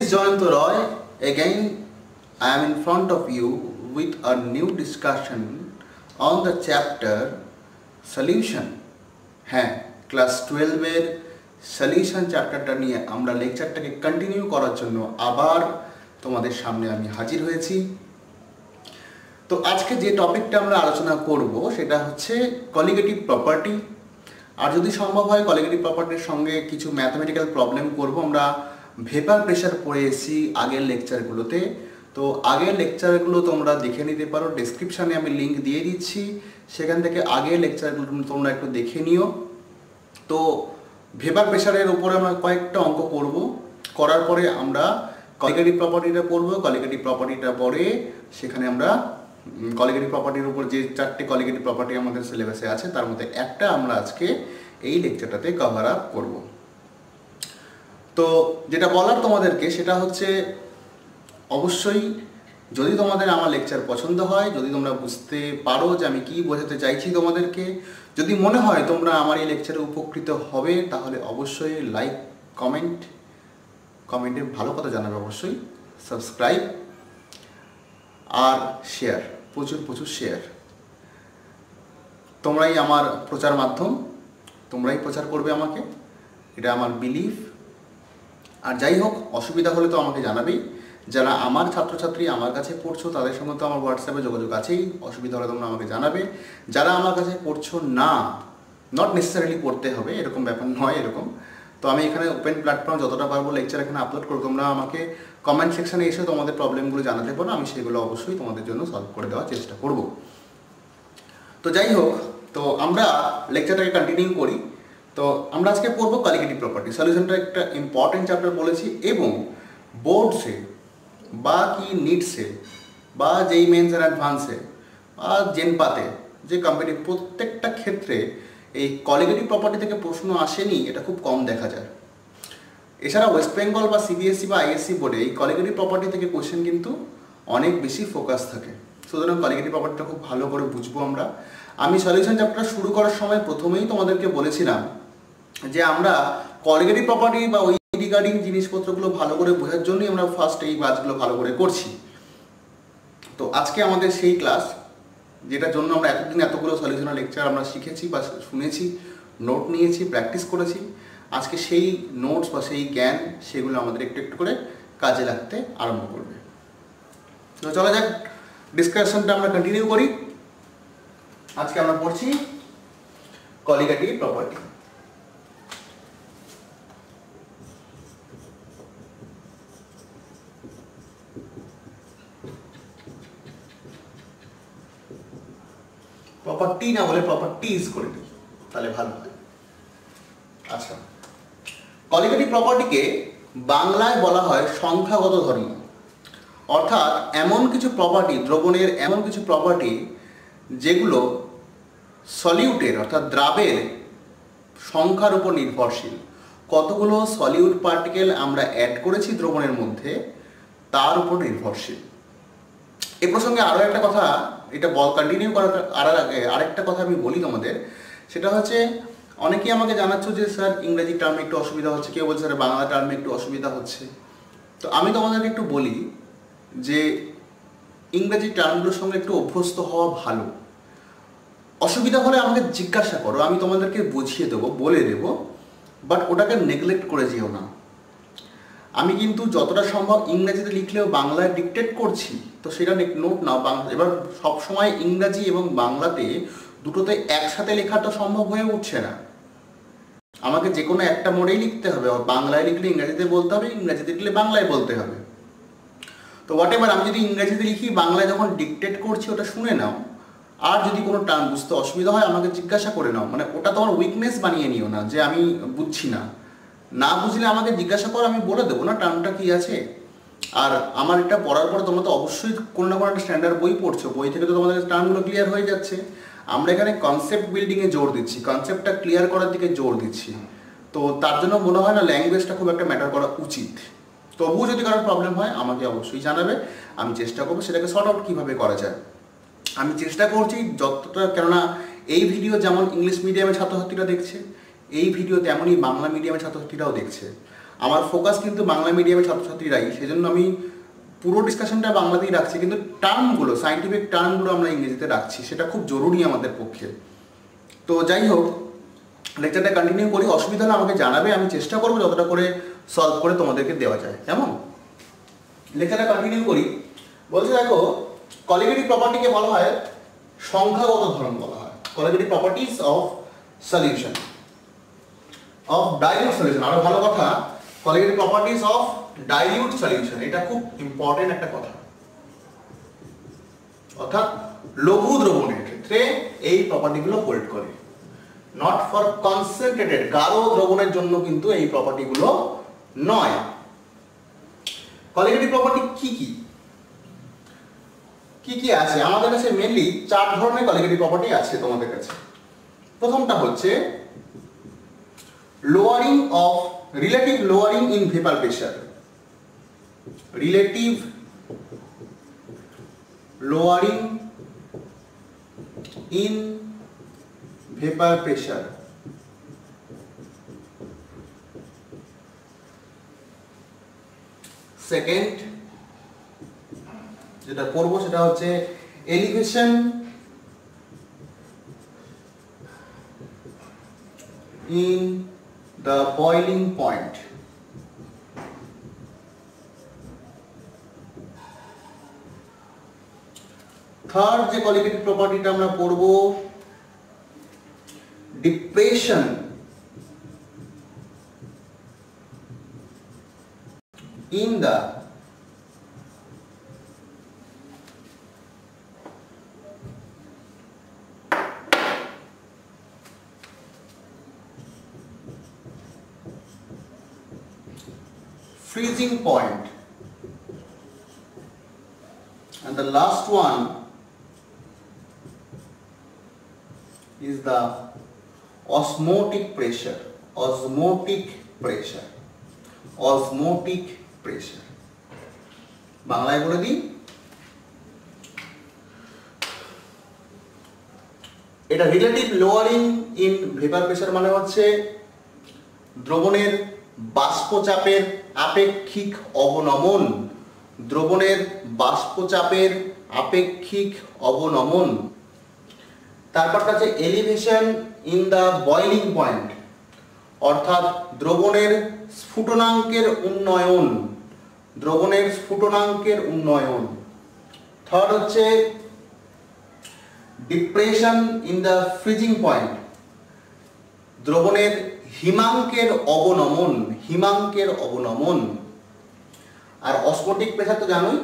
Jayanto Roy. Again, I am in front of you with a new discussion on the chapter solution. হ্যাঁ, class 12 এর solution চ্যাপ্টারটা নিয়ে আমরা লেকচারটাকে continue করার জন্য আবার তোমাদের সামনে আমি হাজির হয়েছি। তো আজকে যে টপিকটা আমরা আলোচনা করব সেটা হচ্ছে কলিগেটিভ প্রপার্টি। আর যদি সম্ভব হয় কলিগেটিভ প্রপার্টির সঙ্গে কিছু ম্যাথমেটিক্যাল প্রবলেম করব। আমরা ভেপার প্রেশার পড়ে এসেছি আগের লেকচারগুলোতে, তো আগের লেকচারগুলো তোমরা দেখে নিতে পারো, ডেসক্রিপশানে আমি লিঙ্ক দিয়ে দিচ্ছি, সেখান থেকে আগের লেকচারগুলো তোমরা একটু দেখে নিও। তো ভেপার প্রেশারের উপরে আমরা কয়েকটা অঙ্ক করব, করার পরে আমরা কলিগেটিভ প্রপার্টিটা পড়ব। কলিগেটিভ প্রপার্টিটা পরে সেখানে আমরা কলিগেটিভ প্রপার্টির উপর যে 4টে কলিগেটিভ প্রপার্টি আমাদের সিলেবাসে আছে তার মধ্যে একটা আমরা আজকে এই লেকচারটাতে কভার আপ করব। তো যেটা বলার তোমাদেরকে সেটা হচ্ছে, অবশ্যই যদি তোমাদের আমার লেকচার পছন্দ হয়, যদি তোমরা বুঝতে পারো যে আমি কি বোঝাতে চাইছি তোমাদেরকে, যদি মনে হয় তোমরা আমার এই লেকচারে উপকৃত হবে, তাহলে অবশ্যই লাইক, কমেন্টে ভালো কথা জানাবে, অবশ্যই সাবস্ক্রাইব আর শেয়ার, প্রচুর শেয়ার। তোমরাই আমার প্রচার মাধ্যম, তোমরাই প্রচার করবে আমাকে, এটা আমার বিলিফ। আর যাই হোক, অসুবিধা হলে তো আমাকে জানাবেই। যারা আমার ছাত্রছাত্রী আমার কাছে পড়ছো তাদের সঙ্গে তো আমার হোয়াটসঅ্যাপে যোগাযোগ আছেই, অসুবিধা হলে তোমরা আমাকে জানাবে। যারা আমার কাছে পড়ছো না, নট নেসেসারিলি পড়তে হবে এরকম ব্যাপার নয়, এরকম তো আমি এখানে ওপেন প্ল্যাটফর্ম যতটা পারবো লেকচার এখানে আপলোড করবো। তোমরা আমাকে কমেন্ট সেকশানে এসে তোমাদের প্রবলেমগুলো জানাতে পারো, আমি সেগুলো অবশ্যই তোমাদের জন্য সলভ করে দেওয়ার চেষ্টা করব। তো যাই হোক, তো আমরা লেকচারটাকে কন্টিনিউ করি। তো আমরা আজকে পড়বো কলিগেটিভ প্রপার্টি। সলিউশনটা একটা ইম্পর্টেন্ট চ্যাপ্টার বলেছি, এবং বোর্ডসে বা কি নিটসে বা যেই মেন্স অ্যান্ড অ্যাডভান্সে বা জেনপাতে যে কোম্পানি, প্রত্যেকটা ক্ষেত্রে এই কলিগেটিভ প্রপার্টি থেকে প্রশ্ন আসেনি এটা খুব কম দেখা যায়। এছাড়া ওয়েস্ট বেঙ্গল বা সিবিএসসি বা আইএসসি বোর্ডে এই কলিগেটিভ প্রপার্টি থেকে কোয়েশ্চেন কিন্তু অনেক বেশি ফোকাস থাকে। সুতরাং কলিগেটিভ প্রপার্টিটা খুব ভালো করে বুঝবো আমরা। আমি সলিউশন চ্যাপ্টার শুরু করার সময় প্রথমেই তোমাদেরকে বলেছিলাম যে আমরা কলিগেটিভ প্রপার্টি বা ওই রিগার্ডিং জিনিসপত্রগুলো ভালো করে বোঝার জন্যই আমরা ফার্স্ট এই ক্লাসগুলো ভালো করে করছি। তো আজকে আমাদের সেই ক্লাস, যেটার জন্য আমরা এতদিন এতগুলো সলিউশনাল লেকচার আমরা শিখেছি বা শুনেছি, নোট নিয়েছি, প্র্যাকটিস করেছি। আজকে সেই নোটস বা সেই জ্ঞান সেগুলো আমাদের একটু একটু করে কাজে লাগতে আরম্ভ করবে। তো চলো যাক, ডিসকাশনটা আমরা কন্টিনিউ করি। আজকে আমরা পড়ছি কলিগেটিভ প্রপার্টি। প্রপার্টি না বলে প্রপার্টিজ করে দিই, তাহলে ভালো হয়। আচ্ছা, কলিগেটিভ প্রপার্টিকে বাংলায় বলা হয় সংখ্যাগত ধর্ম। অর্থাৎ এমন কিছু প্রপার্টি, দ্রবণের এমন কিছু প্রপার্টি যেগুলো সলিউটের অর্থাৎ দ্রাবের সংখ্যার উপর নির্ভরশীল। কতগুলো সলিউট পার্টিকেল আমরা অ্যাড করেছি দ্রবণের মধ্যে তার উপর নির্ভরশীল। এ প্রসঙ্গে আরও একটা কথা, এটা কন্টিনিউ করার আগে আরেকটা কথা আমি বলি তোমাদের, সেটা হচ্ছে অনেকেই আমাকে জানাচ্ছ যে স্যার ইংরেজি টার্মে একটু অসুবিধা হচ্ছে, কেউ বলছে স্যার বাংলা টার্মে একটু অসুবিধা হচ্ছে। তো আমি তোমাদেরকে একটু বলি যে ইংরেজি টার্মগুলোর সঙ্গে একটু অভ্যস্ত হওয়া ভালো। অসুবিধা হলে আমাকে জিজ্ঞাসা করো, আমি তোমাদেরকে বুঝিয়ে দেবো, বলে দেবো, বাট ওটাকে নেগলেক্ট করে যেও না। আমি কিন্তু যতটা সম্ভব ইংরেজিতে লিখলেও বাংলায় ডিকটেট করছি, তো সেটা নোট নাও। এবার সবসময় ইংরাজি এবং বাংলাতে দুটোতে একসাথে লেখাটা সম্ভব হয়ে উঠছে না। আমাকে যে কোনো একটা মোডেই লিখতে হবে, বাংলায় লিখলে ইংরাজিতে বলতে হবে, ইংরাজিতে লিখলে বাংলায় বলতে হবে। তো হোয়াট এভার, আমি যদি ইংরেজিতে লিখি, বাংলায় যখন ডিকটেট করছি ওটা শুনে নাও। আর যদি কোনো টার্ম বুঝতে অসুবিধা হয় আমাকে জিজ্ঞাসা করে নাও, মানে ওটা তোমার উইকনেস বানিয়ে নিও না যে আমি বুঝছি না। না বুঝলে আমাকে জিজ্ঞাসা করো, আমি বলে দেবো না টার্মটা কী আছে। আর আমার এটা পড়ার পরে তোমরা তো অবশ্যই কোনো না কোনো একটা স্ট্যান্ডার্ড বই পড়ছো, বই থেকে তো তোমাদের টার্মগুলো ক্লিয়ার হয়ে যাচ্ছে। আমরা এখানে কনসেপ্ট বিল্ডিংয়ে জোর দিচ্ছি, কনসেপ্টটা ক্লিয়ার করার দিকে জোর দিচ্ছি। তো তার জন্য মনে হয় না ল্যাঙ্গুয়েজটা খুব একটা ম্যাটার করা উচিত। তবুও যদি কারোর প্রবলেম হয় আমাকে অবশ্যই জানাবে, আমি চেষ্টা করবো সেটাকে সর্ট আউট কীভাবে করা যায়। আমি চেষ্টা করছি যতটা, কেননা এই ভিডিও যেমন ইংলিশ মিডিয়ামের ছাত্রছাত্রীরা দেখছে, এই ভিডিও তেমনই বাংলা মিডিয়ামের ছাত্রছাত্রীরাও দেখছে। আমার ফোকাস কিন্তু বাংলা মিডিয়ামের ছাত্রছাত্রীরাই, সেজন্য আমি পুরো ডিসকাশনটা বাংলাতেই রাখছি, কিন্তু টার্মগুলো, সায়েন্টিফিক টার্মগুলো আমরা ইংরেজিতে রাখছি, সেটা খুব জরুরি আমাদের পক্ষে। তো যাই হোক, লেকচারটা কন্টিনিউ করি। অসুবিধা হলে আমাকে জানাবে, আমি চেষ্টা করবো যতটা করে সলভ করে তোমাদেরকে দেওয়া যায়। কেমন? লেকচারটা কন্টিনিউ করি। বলছে দেখো, কলিগেটিভ প্রপার্টিকে বলা হয় সংখ্যাগত ধর্ম বলা হয়। Colligative properties of solution, of dilute solution. আরো ভালো কথা, colligative properties of dilute solution, এটা খুব ইম্পর্টেন্ট একটা কথা। অর্থাৎ লঘু দ্রবণের ক্ষেত্রে এই প্রপার্টিগুলো হোল্ড করে, নট ফর কনসেন্ট্রেটেড, গাঢ় দ্রবণের জন্য কিন্তু এই প্রপার্টিগুলো নয়। কলিগেটিভ প্রপার্টি কি কি আছে আমাদের কাছে? মেনলি 4 ধরনের কলিগেটিভ প্রপার্টি আছে তোমাদের কাছে। প্রথমটা হচ্ছে lowering of, relative lowering in vapour pressure, relative lowering in vapour pressure. Second যেটা করবো সেটা হচ্ছে elevation in the boiling point. Third যে কলিগেটিভ প্রপার্টিটা আমরা পড়বো, depression in the freezing point, and the last one is the osmotic pressure, osmotic pressure, osmotic pressure। বাংলায় বলে দিই, এটা relative lowering in vapour pressure মানে হচ্ছে দ্রবণের বাষ্পচাপের আপেক্ষিক অবনমন, দ্রবণের বাষ্পচাপের আপেক্ষিক অবনমন। তারপরটা হচ্ছে elevation in the boiling point, অর্থাৎ দ্রবণের স্ফুটনাঙ্কের উন্নয়ন, দ্রবণের স্ফুটনাঙ্কের উন্নয়ন। থার্ড হচ্ছে depression in the freezing point, দ্রবণের হিমাঙ্কের অবনমন, হিমাঙ্কের অবনমন। আর অসমোটিক প্রেসার তো জানোই,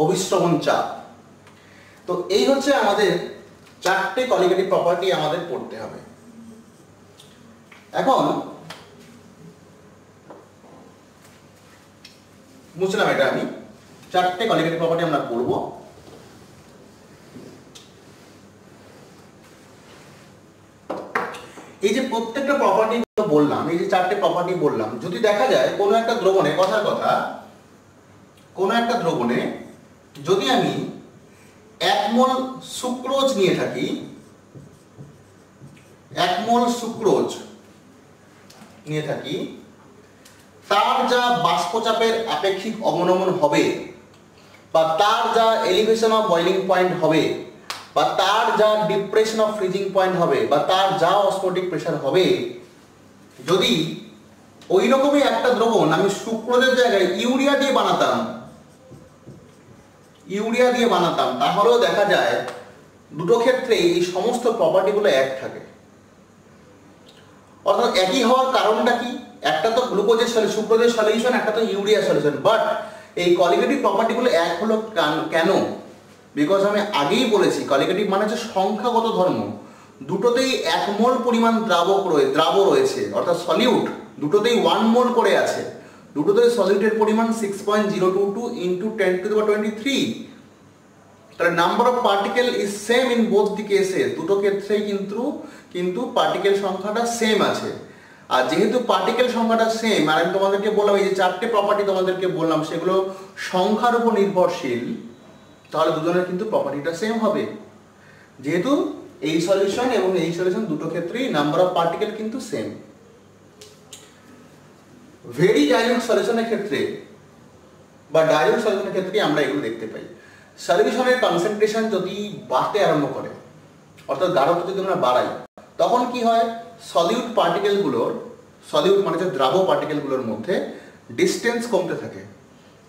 অভিস্রবণ চাপ। তো এই হচ্ছে আমাদের 4টে কলিগেটিভ প্রপার্টি আমাদের পড়তে হবে। এখন বুঝলাম এটা আমি 4টে কলিগেটিভ প্রপার্টি আমরা পড়ব। এই যে প্রত্যেকটা প্রপার্টি বললাম, এই যে 4টে প্রপার্টি বললাম, যদি দেখা যায় কোনো একটা দ্রবণে, কথার কথা, কোনো একটা দ্রবণে যদি আমি 1 মোল সুক্রোজ নিয়ে থাকি, 1 মোল সুক্রোজ নিয়ে থাকি, তার যা বাষ্পচাপের আপেক্ষিক অবনমন হবে, বা তার যা এলিভেশন অফ বয়লিং পয়েন্ট হবে, বা তার যা ডিপ্রেশন অফ ফ্রিজিং পয়েন্ট হবে, বা তার যা অসমোটিক প্রেসার হবে, যদি ওই রকমই একটা দ্রবণ আমি সুক্রোজের জায়গায় ইউরিয়া দিয়ে বানাতাম, তাহলেও দেখা যায় দুটো ক্ষেত্রে এই সমস্ত প্রপার্টিগুলো এক থাকে। অর্থাৎ একই হওয়ার কারণটা কি? একটা তো গ্লুকোজের সুক্রোজের সলিউশন, একটা তো ইউরিয়া সলিউশন, বাট এই কলিগেটিভ প্রপার্টিগুলো এক হলো কেন? বিকজ আমি আগেই বলেছি, কলিগেটিভ মানে হচ্ছে সংখ্যাগত ধর্ম। দুটোতেই 1 মোল পরিমাণ দ্রাব রয়েছে, অর্থাৎ সলিউট দুটোতেই 1 মোল করে আছে। দুটোতেই সলিউটের পরিমাণ 6.022 × 10⁻23। তাহলে number of particle is same in both the cases, দুটো ক্ষেত্রেই কিন্তু পার্টিকেল সংখ্যাটা সেম আছে। আর যেহেতু পার্টিকেল সংখ্যাটা সেম, আর আমি তোমাদেরকে বললাম এই যে 4টে প্রপার্টি তোমাদেরকে বললাম সেগুলো সংখ্যার উপর নির্ভরশীল, তাহলে দুজনের কিন্তু প্রপার্টিটা সেম হবে। যেহেতু এই সলিউশন এবং এই সলিউশন দুটো ক্ষেত্রেই নাম্বার অফ পার্টিকেল কিন্তু সেম। ভেরি ডাইলিউট সলিউশনের ক্ষেত্রে বা ডাইলিউট সলিউশনের ক্ষেত্রে আমরা এগুলো দেখতে পাই। সলিউশনের কনসেন্ট্রেশন যদি বাড়তে আরম্ভ করে, অর্থাৎ গাঢ়তা যদি আমরা বাড়াই, তখন কি হয়, সলিউট পার্টিকেলগুলোর, সলিউট মানে যে দ্রাব্য পার্টিকেলগুলোর মধ্যে ডিস্টেন্স কমতে থাকে।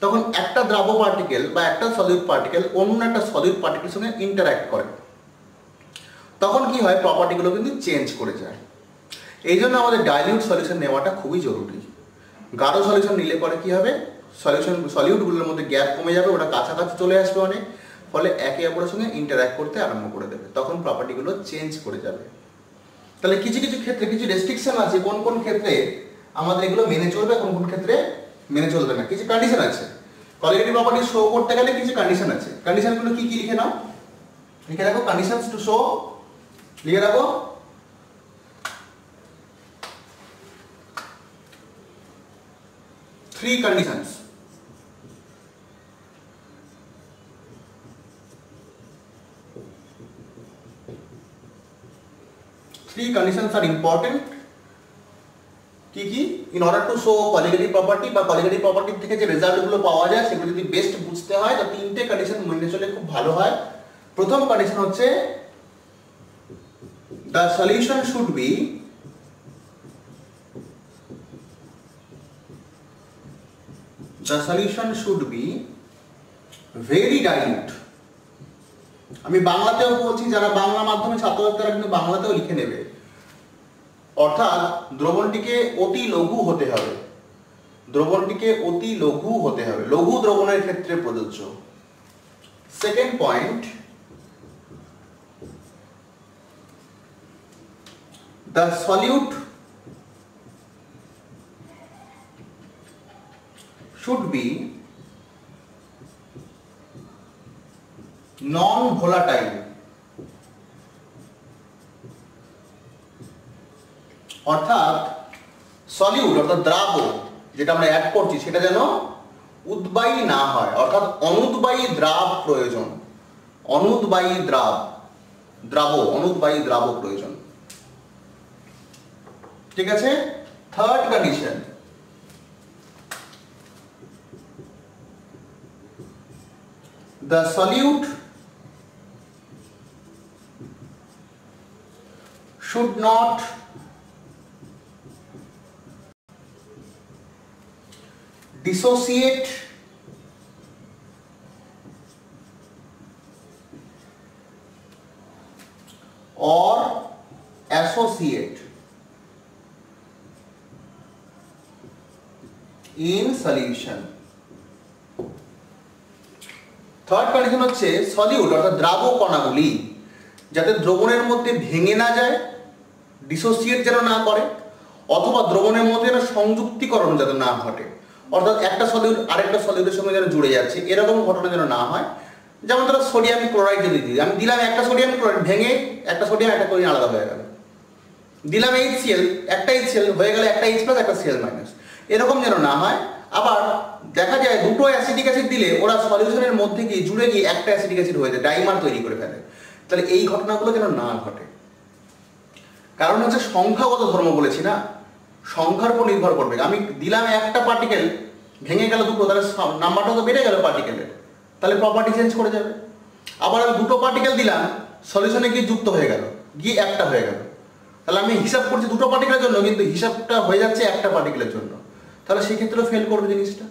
তখন একটা দ্রাব্য পার্টিকেল বা একটা সলিউট পার্টিকেল অন্য একটা সলিউট পার্টিকেলের সঙ্গে ইন্টারঅ্যাক্ট করে, তখন কি হয়, প্রপার্টিগুলো কিন্তু চেঞ্জ করে যায়। এই জন্য আমাদের ডাইলিউট সলিউশন নেওয়াটা খুবই জরুরি। গাঢ় সলিউশন নিলে পরে কি হবে, সলিউটগুলোর মধ্যে গ্যাপ কমে যাবে, ওটা কাছাকাছি চলে আসবে অনেক, ফলে একে অপরের সঙ্গে ইন্টারঅ্যাক্ট করতে আরম্ভ করে দেবে, তখন প্রপার্টিগুলো চেঞ্জ করে যাবে। তাহলে কিছু কিছু ক্ষেত্রে কিছু রেস্ট্রিকশন আছে, কোন কোন ক্ষেত্রে আমাদের এগুলো মেনে চলবে, কোন কোন ক্ষেত্রে মেনে চলবে না, কিছু কন্ডিশন আছে। কোয়ালিটেটিভ প্রপার্টি শো করতে গেলে কিছু কন্ডিশন আছে। কন্ডিশনগুলো কি কি লিখে নাও, লিখে রাখো। কন্ডিশনস টু শো লিখে রাখো। Three conditions. Three conditions are important. কি কি? In order to show colligative property বা colligative property থেকে যে রেজাল্টগুলো পাওয়া যায় সেগুলো যদি বেস্ট বুঝতে হয়, তো তিনটে কন্ডিশন মেনে চলে খুব ভালো হয়। প্রথম কন্ডিশন হচ্ছে the solution should be very dilute. আমি বাংলাতেও বলছি, যারা বাংলা মাধ্যমে ছাত্র তারা কিন্তু বাংলাতেও লিখে নেবে, অর্থাৎ দ্রবণটিকে অতি লঘু হতে হবে, দ্রবণটিকে অতি লঘু হতে হবে, লঘু দ্রবণের ক্ষেত্রে প্রযোজ্য। Second point, the solute should be non-volatile, অর্থাৎ সলিউট অর্থাৎ দ্রাব্য যেটা আমরা অ্যাড করছি সেটা যেন উদ্বায়ী না হয়, অর্থাৎ অনুদ্বায়ী দ্রাব প্রয়োজন, অনুদ্বায়ী অনুদ্বায়ী দ্রাব প্রয়োজন। ঠিক আছে। Third condition, the solute should not dissociate or associate in solution. Third condition হচ্ছে সলিউট অর্থাৎ দ্রাবক কণাগুলি যাতে দ্রবণের মধ্যে ভেঙে না যায়, ডিসোসিয়েট যেন না করে, অথবা দ্রবণের মধ্যে যেন সংযুক্তিকরণ যাতে না ঘটে, অর্থাৎ একটা সলিউট আরেকটা সলিউটের সঙ্গে যেন জুড়ে যাচ্ছে এরকম ঘটনা যেন না হয়। যেমন ধরো সোডিয়াম ক্লোরাইড যদি দিই, আমি দিলাম একটা সোডিয়াম ক্লোরাইড, ভেঙে একটা সোডিয়াম একটা ক্লোরিন আলাদা হয়ে গেল, দিলাম HCl, একটা HCl হয়ে গেল একটা H প্লাস একটা Cl মাইনাস, এরকম যেন না হয়। আবার দেখা যায় দুটো অ্যাসিটিক অ্যাসিড দিলে ওরা সলিউশনের মধ্যে গিয়ে জুড়ে গিয়ে একটা অ্যাসিটিক অ্যাসিড হয়ে যায়, ডাইমার তৈরি করে ফেলে। তাহলে এই ঘটনাগুলো যেন না ঘটে, কারণ হচ্ছে সংখ্যাগত ধর্ম বলেছি না, সংখ্যার উপর নির্ভর করবে। আমি দিলাম একটা পার্টিকেল, ভেঙে গেল দুটো, তাহলে নাম্বারটা তো বেড়ে গেল পার্টিকেলের, তাহলে প্রপার্টি চেঞ্জ করে যাবে। আবার আমি দুটো পার্টিকেল দিলাম, সলিউশনে গিয়ে যুক্ত হয়ে গেল, গিয়ে একটা হয়ে গেল, তাহলে আমি হিসাব করছি দুটো পার্টিকেলের জন্য, কিন্তু হিসাবটা হয়ে যাচ্ছে একটা পার্টিকেলের জন্য, তাহলে সেক্ষেত্রেও ফেল করবে জিনিসটা।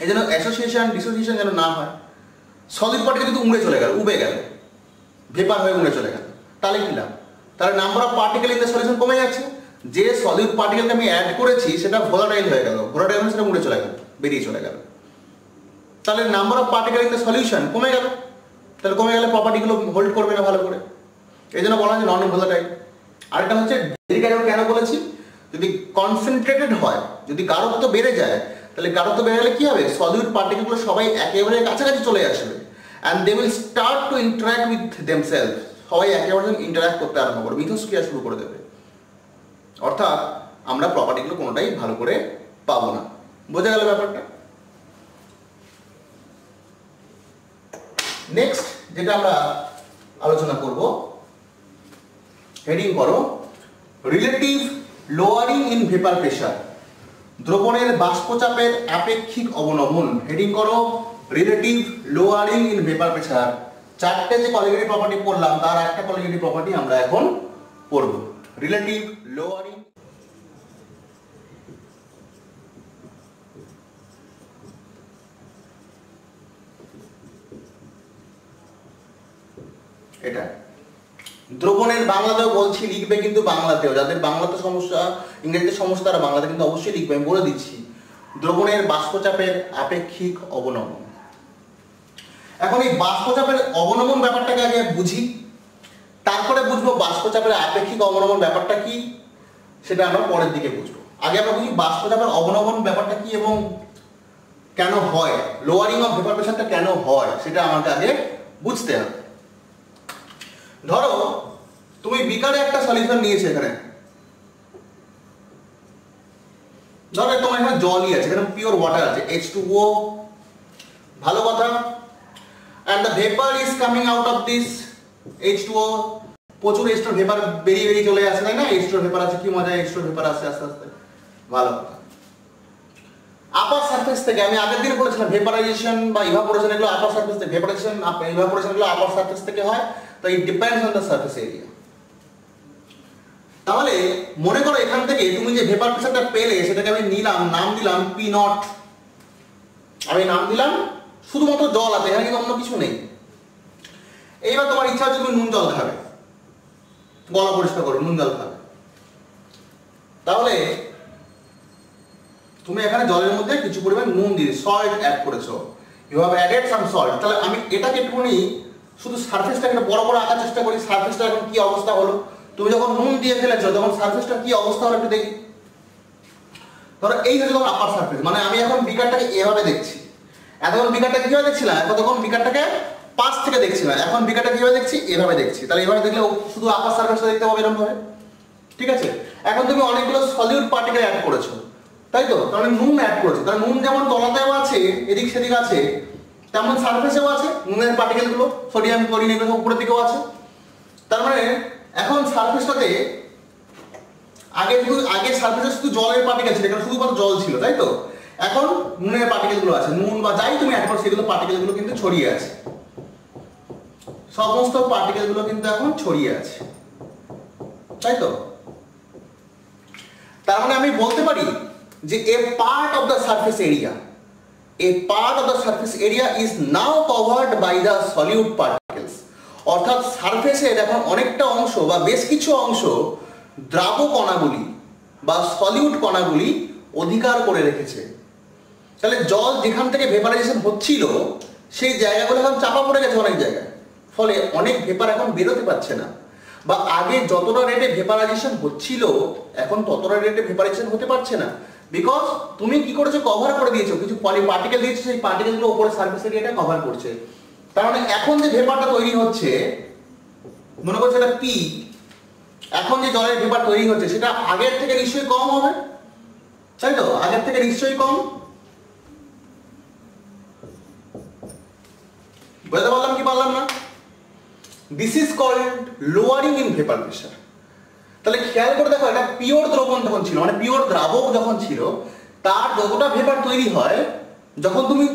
এই জন্য অ্যাসোসিয়েশন ডিসোসিয়েশন যেন না হয়। সলিড পার্টিকেল কিন্তু উড়ে চলে গেল, উবে গেল, ভেপার হয়ে উড়ে চলে গেল, তাহলে কি লাভ? তাহলে number of particle in the solution কমে যাচ্ছে। যে সলিড পার্টিকেলকে আমি অ্যাড করেছি সেটা ভোলাটাইল হয়ে গেল, ভোলাটাইল মানে সেটা উড়ে চলে গেল, বেরিয়ে চলে গেল, তাহলে number of particle in the solution কমে গেল, তাহলে কমে গেলে প্রপার্টিগুলো হোল্ড করবে না ভালো করে, এই জন্য বলা হয় নন ভোলাটাইল। আরেকটা হচ্ছে কেন বলেছি, যদি কনসেন্ট্রেটেড হয়, যদি গাঢ়ত্ব বেড়ে যায়, তাহলে গাঢ়ত্ব বেড়ে গেলে কি হবে, সলিউট পার্টিকেলগুলো সবাই একেবারে কাছাকাছি চলে আসবে, and they will start to interact with themselves, সবাই একেবারে ইন্টারঅ্যাক্ট করতে আরম্ভ করবে, মিথস্ক্রিয়া শুরু করে দেবে, অর্থাৎ আমরা প্রপার্টিগুলো কোনোটাই ভালো করে পাবো না। বোঝা গেল ব্যাপারটা? নেক্সট যেটা আমরা আলোচনা করব হেডিং করো relative lowering in vapour pressure, দ্রবণের বাষ্পচাপের আপেক্ষিক অবনমন। হেডিং করো relative lowering in vapour pressure. চারটে যে কলিগেটিভ প্রপার্টি পড়লাম তার একটা কলিগেটিভ প্রপার্টি আমরা এখন পড়ব, রিলেটিভ লোয়ারিং। এটা দ্রবণের বাংলাতেও বলছি লিখবে, কিন্তু বাংলাতেও, যাদের বাংলাতে সমস্যা, ইংরেজিতে সমস্যা তারা বাংলাতে কিন্তু অবশ্যই লিখবে। আমি বলে দিচ্ছি, দ্রবণের বাষ্পচাপের আপেক্ষিক অবনমন। এখন এই বাষ্পচাপের অবনমন ব্যাপারটাকে আগে বুঝি, তারপরে বুঝবো বাষ্পচাপের আপেক্ষিক অবনমন ব্যাপারটা কি, সেটা আমরা পরের দিকে বুঝবো। আগে আমরা বুঝি বাষ্পচাপের অবনমন ব্যাপারটা কি এবং কেন হয়, লোয়ারিং অফ ভেপার প্রেসারটা কেন হয় সেটা আমাকে আগে বুঝতে হবে। ধরো তুমি বিকারে একটা সলিউশন নিয়েছো, এখানে ধরো তোমার এখানে জলই আছে, এখানে পিওর ওয়াটার আছে, H2O, ভালো কথা। and the vapor is coming out of this H2O, প্রচুর H2O ভেপার বেরিয়ে চলে আসে, তাই না? H2O ভেপার আছে, কি মজা, H2O ভেপার আসে আস্তে আস্তে, ভালো কথা। আপার সারফেস থেকে, আমি আগের দিন বলেছিলাম ভেপারাইজেশন বা ইভাপোরেশন এগুলো আপার সারফেস থেকে, ভেপারাইজেশন ইভাপোরেশন এগুলো আপার সারফেস থেকে হয়, তো it depends on the surface area. তাহলে মনে করো এখান থেকে তুমি যে ভেপার প্রেসারটা পেলে সেটাকে আমি নিলাম, নাম দিলাম P0, আমি নাম দিলাম, শুধুমাত্র জল আছে এখানে, কিন্তু অন্য কিছু নেই। এইবার তোমার ইচ্ছা হচ্ছে তুমি নুন জল খাবে, গলা পরিষ্কার করো, নুন জল খাবে, তাহলে তুমি এখানে জলের মধ্যে কিছু পরিমাণ নুন দিয়ে সল্ট অ্যাড করেছো, you have added some salt. তাহলে আমি এটাকে একটুখানি শুধু সারফেসটাকে বড় বড় আঁকার চেষ্টা করি, সারফেসটা এখন কি অবস্থা হলো। তুমি যখন নুন দিয়ে ফেলেছো তখন সারফেসটা কি অবস্থা হলো একটু দেখি। ধরো এই হচ্ছে তোমার আপার সারফেস, মানে আমি এখন বিকারটাকে এভাবে দেখছি, এতক্ষণ বিকারটা কিভাবে দেখছিলাম, তখন বিকারটাকে পাশ থেকে দেখছিলাম, এখন বিকারটা কিভাবে দেখছি, এভাবে দেখছি। তাহলে এভাবে দেখলে শুধু আপার সারফেসটা দেখতে পাবে এরকম ভাবে, ঠিক আছে? এখন তুমি অনেকগুলো সলিউট পার্টিকেল অ্যাড করেছো, তাই তো? তাহলে নুন অ্যাড করেছো, তাহলে নুন যেমন তলাতেও আছে, এদিক সেদিক আছে, তেমন সারফেসেও আছে নুনের পার্টিকেলগুলো, সোডিয়াম ক্লোরিন এগুলো উপরের দিকেও আছে। তার মানে এখন সারফেসটাতে আগে সারফেসে শুধু জলের পার্টিকেল ছিল, এখানে শুধুমাত্র জল ছিল, তাই তো? এখন নুনের পার্টিকেলগুলো আছে, নুন বা যাই তুমি অ্যাড করো সেগুলো পার্টিকেলগুলো কিন্তু ছড়িয়ে আছে, সমস্ত পার্টিকেলগুলো কিন্তু এখন ছড়িয়ে আছে, তাই তো? তার মানে আমি বলতে পারি যে a part of the surface area is now covered by the solute particles, অর্থাৎ সারফেসের এখন অনেকটা অংশ বা বেশ কিছু অংশ দ্রাব কণাগুলি বা সলিউট কণাগুলি অধিকার করে রেখেছে। তাহলে জল যেখান থেকে ভেপারাইজেশন হচ্ছিল সেই জায়গাগুলো এখন চাপা পড়ে গেছে অনেক জায়গায়, ফলে অনেক ভেপার এখন বেরোতে পারছে না, বা আগে যতটা রেটে ভেপারাইজেশন হচ্ছিল এখন ততটা রেটে ভেপারাইজেশন হতে পারছে না, বিকজ তুমি কি করেছো, কভার করে দিয়েছো, কিছু পার্টিকেল দিয়েছো, সেই পার্টিকেলগুলো উপরে সারফেস এরিয়াটা কভার করছে। তার মানে এখন যে ভেপারটা তৈরি হচ্ছে, মনে করছে এটা পি, এখন যে জলের ভেপার তৈরি হচ্ছে সেটা আগের থেকে নিশ্চয়ই কম হবে, তাই তো? আগের থেকে নিশ্চয়ই কম, বুঝতে পারলাম কি পারলাম না? This is called lowering in vapour pressure. তাহলে খেয়াল করে দেখো, এটা পিওর দ্রবণ যখন ছিল, মানে পিওর দ্রাবক যখন ছিল, তার যতটা ভেপার তৈরি হয়, যখন তুমি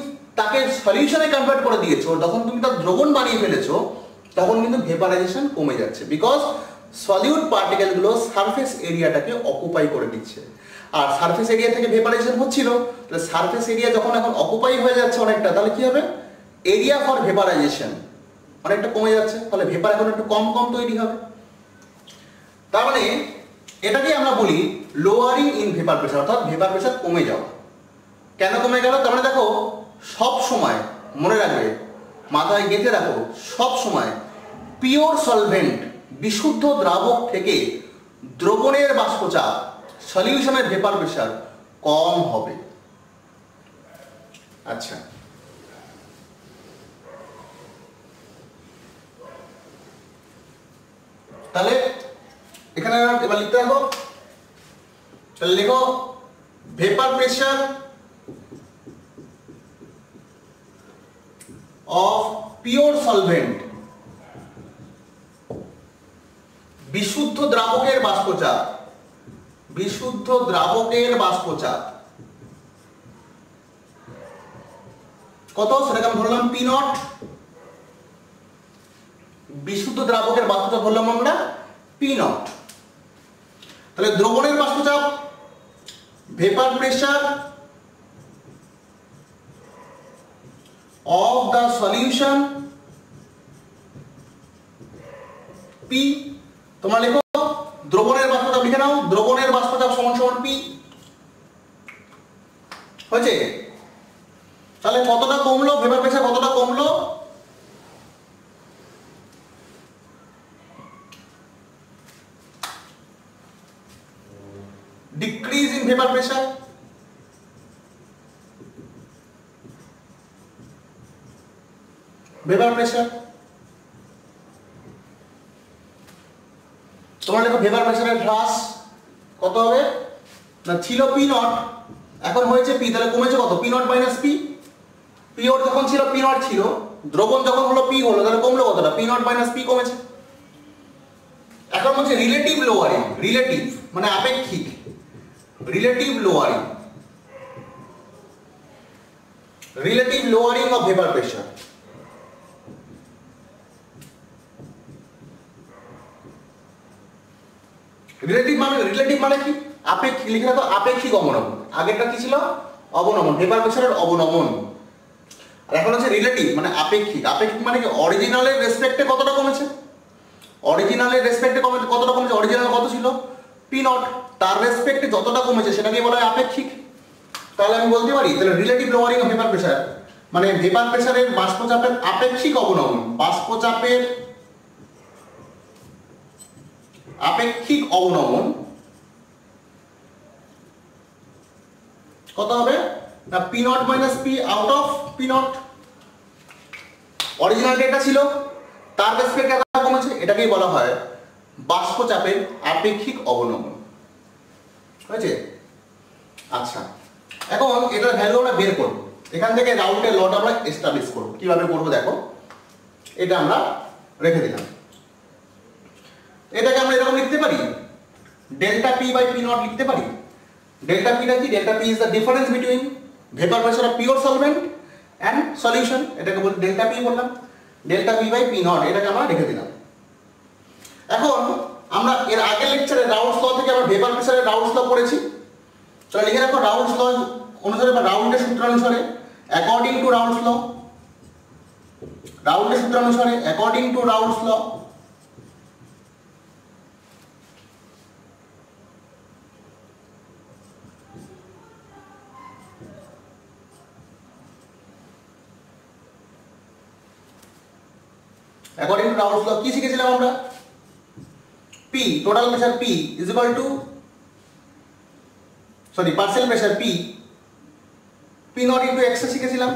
তাকে সলিউশনে কনভার্ট করে দিয়েছো, যখন তুমি তার দ্রবণ বানিয়ে ফেলেছো, তখন কিন্তু ভেপারাইজেশন কমে যাচ্ছে, বিকজ সলিউট পার্টিকেলগুলো সারফেস এরিয়াটাকে অকুপাই করে দিচ্ছে। আর সারফেস এরিয়া থেকে ভেপারাইজেশন হচ্ছিল, তাহলে সারফেস এরিয়া যখন এখন অকুপাই হয়ে যাচ্ছে অনেকটা, তাহলে কি হবে, এরিয়া ফর ভেপারাইজেশন অনেকটা কমে যাচ্ছে, তাহলে ভেপার এখন একটু কম কম তৈরি হবে। তার মানে এটাকে আমরা বলি লোয়ারিং ইন ভেপার প্রেসার, অর্থাৎ ভেপার প্রেসার কমে যাওয়া। কেন কমে গেল? তার মানে দেখো, সব সময় মনে রাখবে, মাথায় গেঁথে রাখো, সব সময় পিওর সলভেন্ট বিশুদ্ধ দ্রাবক থেকে দ্রবণের বাষ্পচাপ, সলিউশনের ভেপার প্রেসার কম হবে। আচ্ছা, তাহলে এখানে এবার লিখতে রাখো, তাহলে লিখো vapour pressure of pure solvent বিশুদ্ধ দ্রাবকের বাষ্পচাপ, বিশুদ্ধ দ্রাবকের বাষ্পচাপ কত, সেটাকে আমি ধরলাম পি নট। বিশুদ্ধ দ্রাবকের বাষ্পচাপ ধরলাম আমরা পি নট। তাহলে দ্রবণের বাষ্পচাপ, vapour pressure of the solution P, তোমরা লেখো দ্রবণের বাষ্পচাপ লিখে নাও, দ্রবণের বাষ্পচাপ সমান সমান P হয়েছে। তাহলে কতটা কমলো ভেপার প্রেসার, কতটা কমলো, decrease in vapour pressure, vapour pressure. তোমরা দেখো ভেপার প্রেসারের হ্রাস কত হবে না, ছিল পি নট, এখন হয়েছে পি, তাহলে কমেছে কত, P not minus P. P not যখন ছিল পি নট ছিল, দ্রবণ যখন হলো পি হলো, তাহলে কমলো কতটা, পি নট মাইনাস পি কমেছে। এখন হচ্ছে রিলেটিভ লোয়ারিং, রিলেটিভ মানে আপেক্ষিক, relative lowering, relative lowering of vapour pressure. Relative মানে কি, আপেক্ষিক, লিখে রাখো আপেক্ষিক অবনমন। আগেরটা কি ছিল, অবনমন, ভেপার প্রেসারের অবনমন। আর এখন হচ্ছে রিলেটিভ মানে আপেক্ষিক। আপেক্ষিক মানে কি, অরিজিনালের রেসপেক্টে কতটা কমেছে, অরিজিনালের রেসপেক্টে কতটা কমেছে, অরিজিনাল কত ছিল পি নট, তার রেসপেক্টে যতটা কমেছে সেটাকে বলা হয় আপেক্ষিক। তাহলে আমি বলতে পারি, তাহলে relative lowering of vapour pressure মানে ভেপার প্রেসারের বাষ্পচাপের আপেক্ষিক অবনমন, বাষ্পচাপের আপেক্ষিক অবনমন কত হবে না, P not minus P out of P not. Original data ছিল, তার রেসপেক্টে কতটা কমেছে, এটাকেই বলা হয় বাষ্পচাপের আপেক্ষিক অবনমন হয়েছে। আচ্ছা, এখন এটার ভ্যালু আমরা বের করব, এখান থেকে রাউন্ডের লটা আমরা এস্টাবলিশ করব। কিভাবে করব দেখো, এটা আমরা রেখে দিলাম। এটাকে আমরা এরকম লিখতে পারি, delta P by P not লিখতে পারি। ডেল্টা পিটা কি, delta P is the difference between vapour pressure of pure solvent and solution, এটাকে বলি ডেল্টা পি বললাম। Delta P by P not এটাকে আমরা রেখে দিলাম। এখন আমরা এর আগের লেকচারে রাউন্ডস ল থেকে আমরা ভেপার প্রেসারের রাউন্ডস ল পড়েছি। তাহলে লিখে রাখো রাউন্ডস ল অনুসারে বা রাউন্ডের সূত্র অনুসারে, অ্যাকর্ডিং টু রাউন্ডস ল, রাউন্ডের সূত্র অনুসারে according to Raoult's law according to Raoult's law কি শিখেছিলাম আমরা, P total pressure P is equal to partial pressure P, P not into x শিখেছিলাম।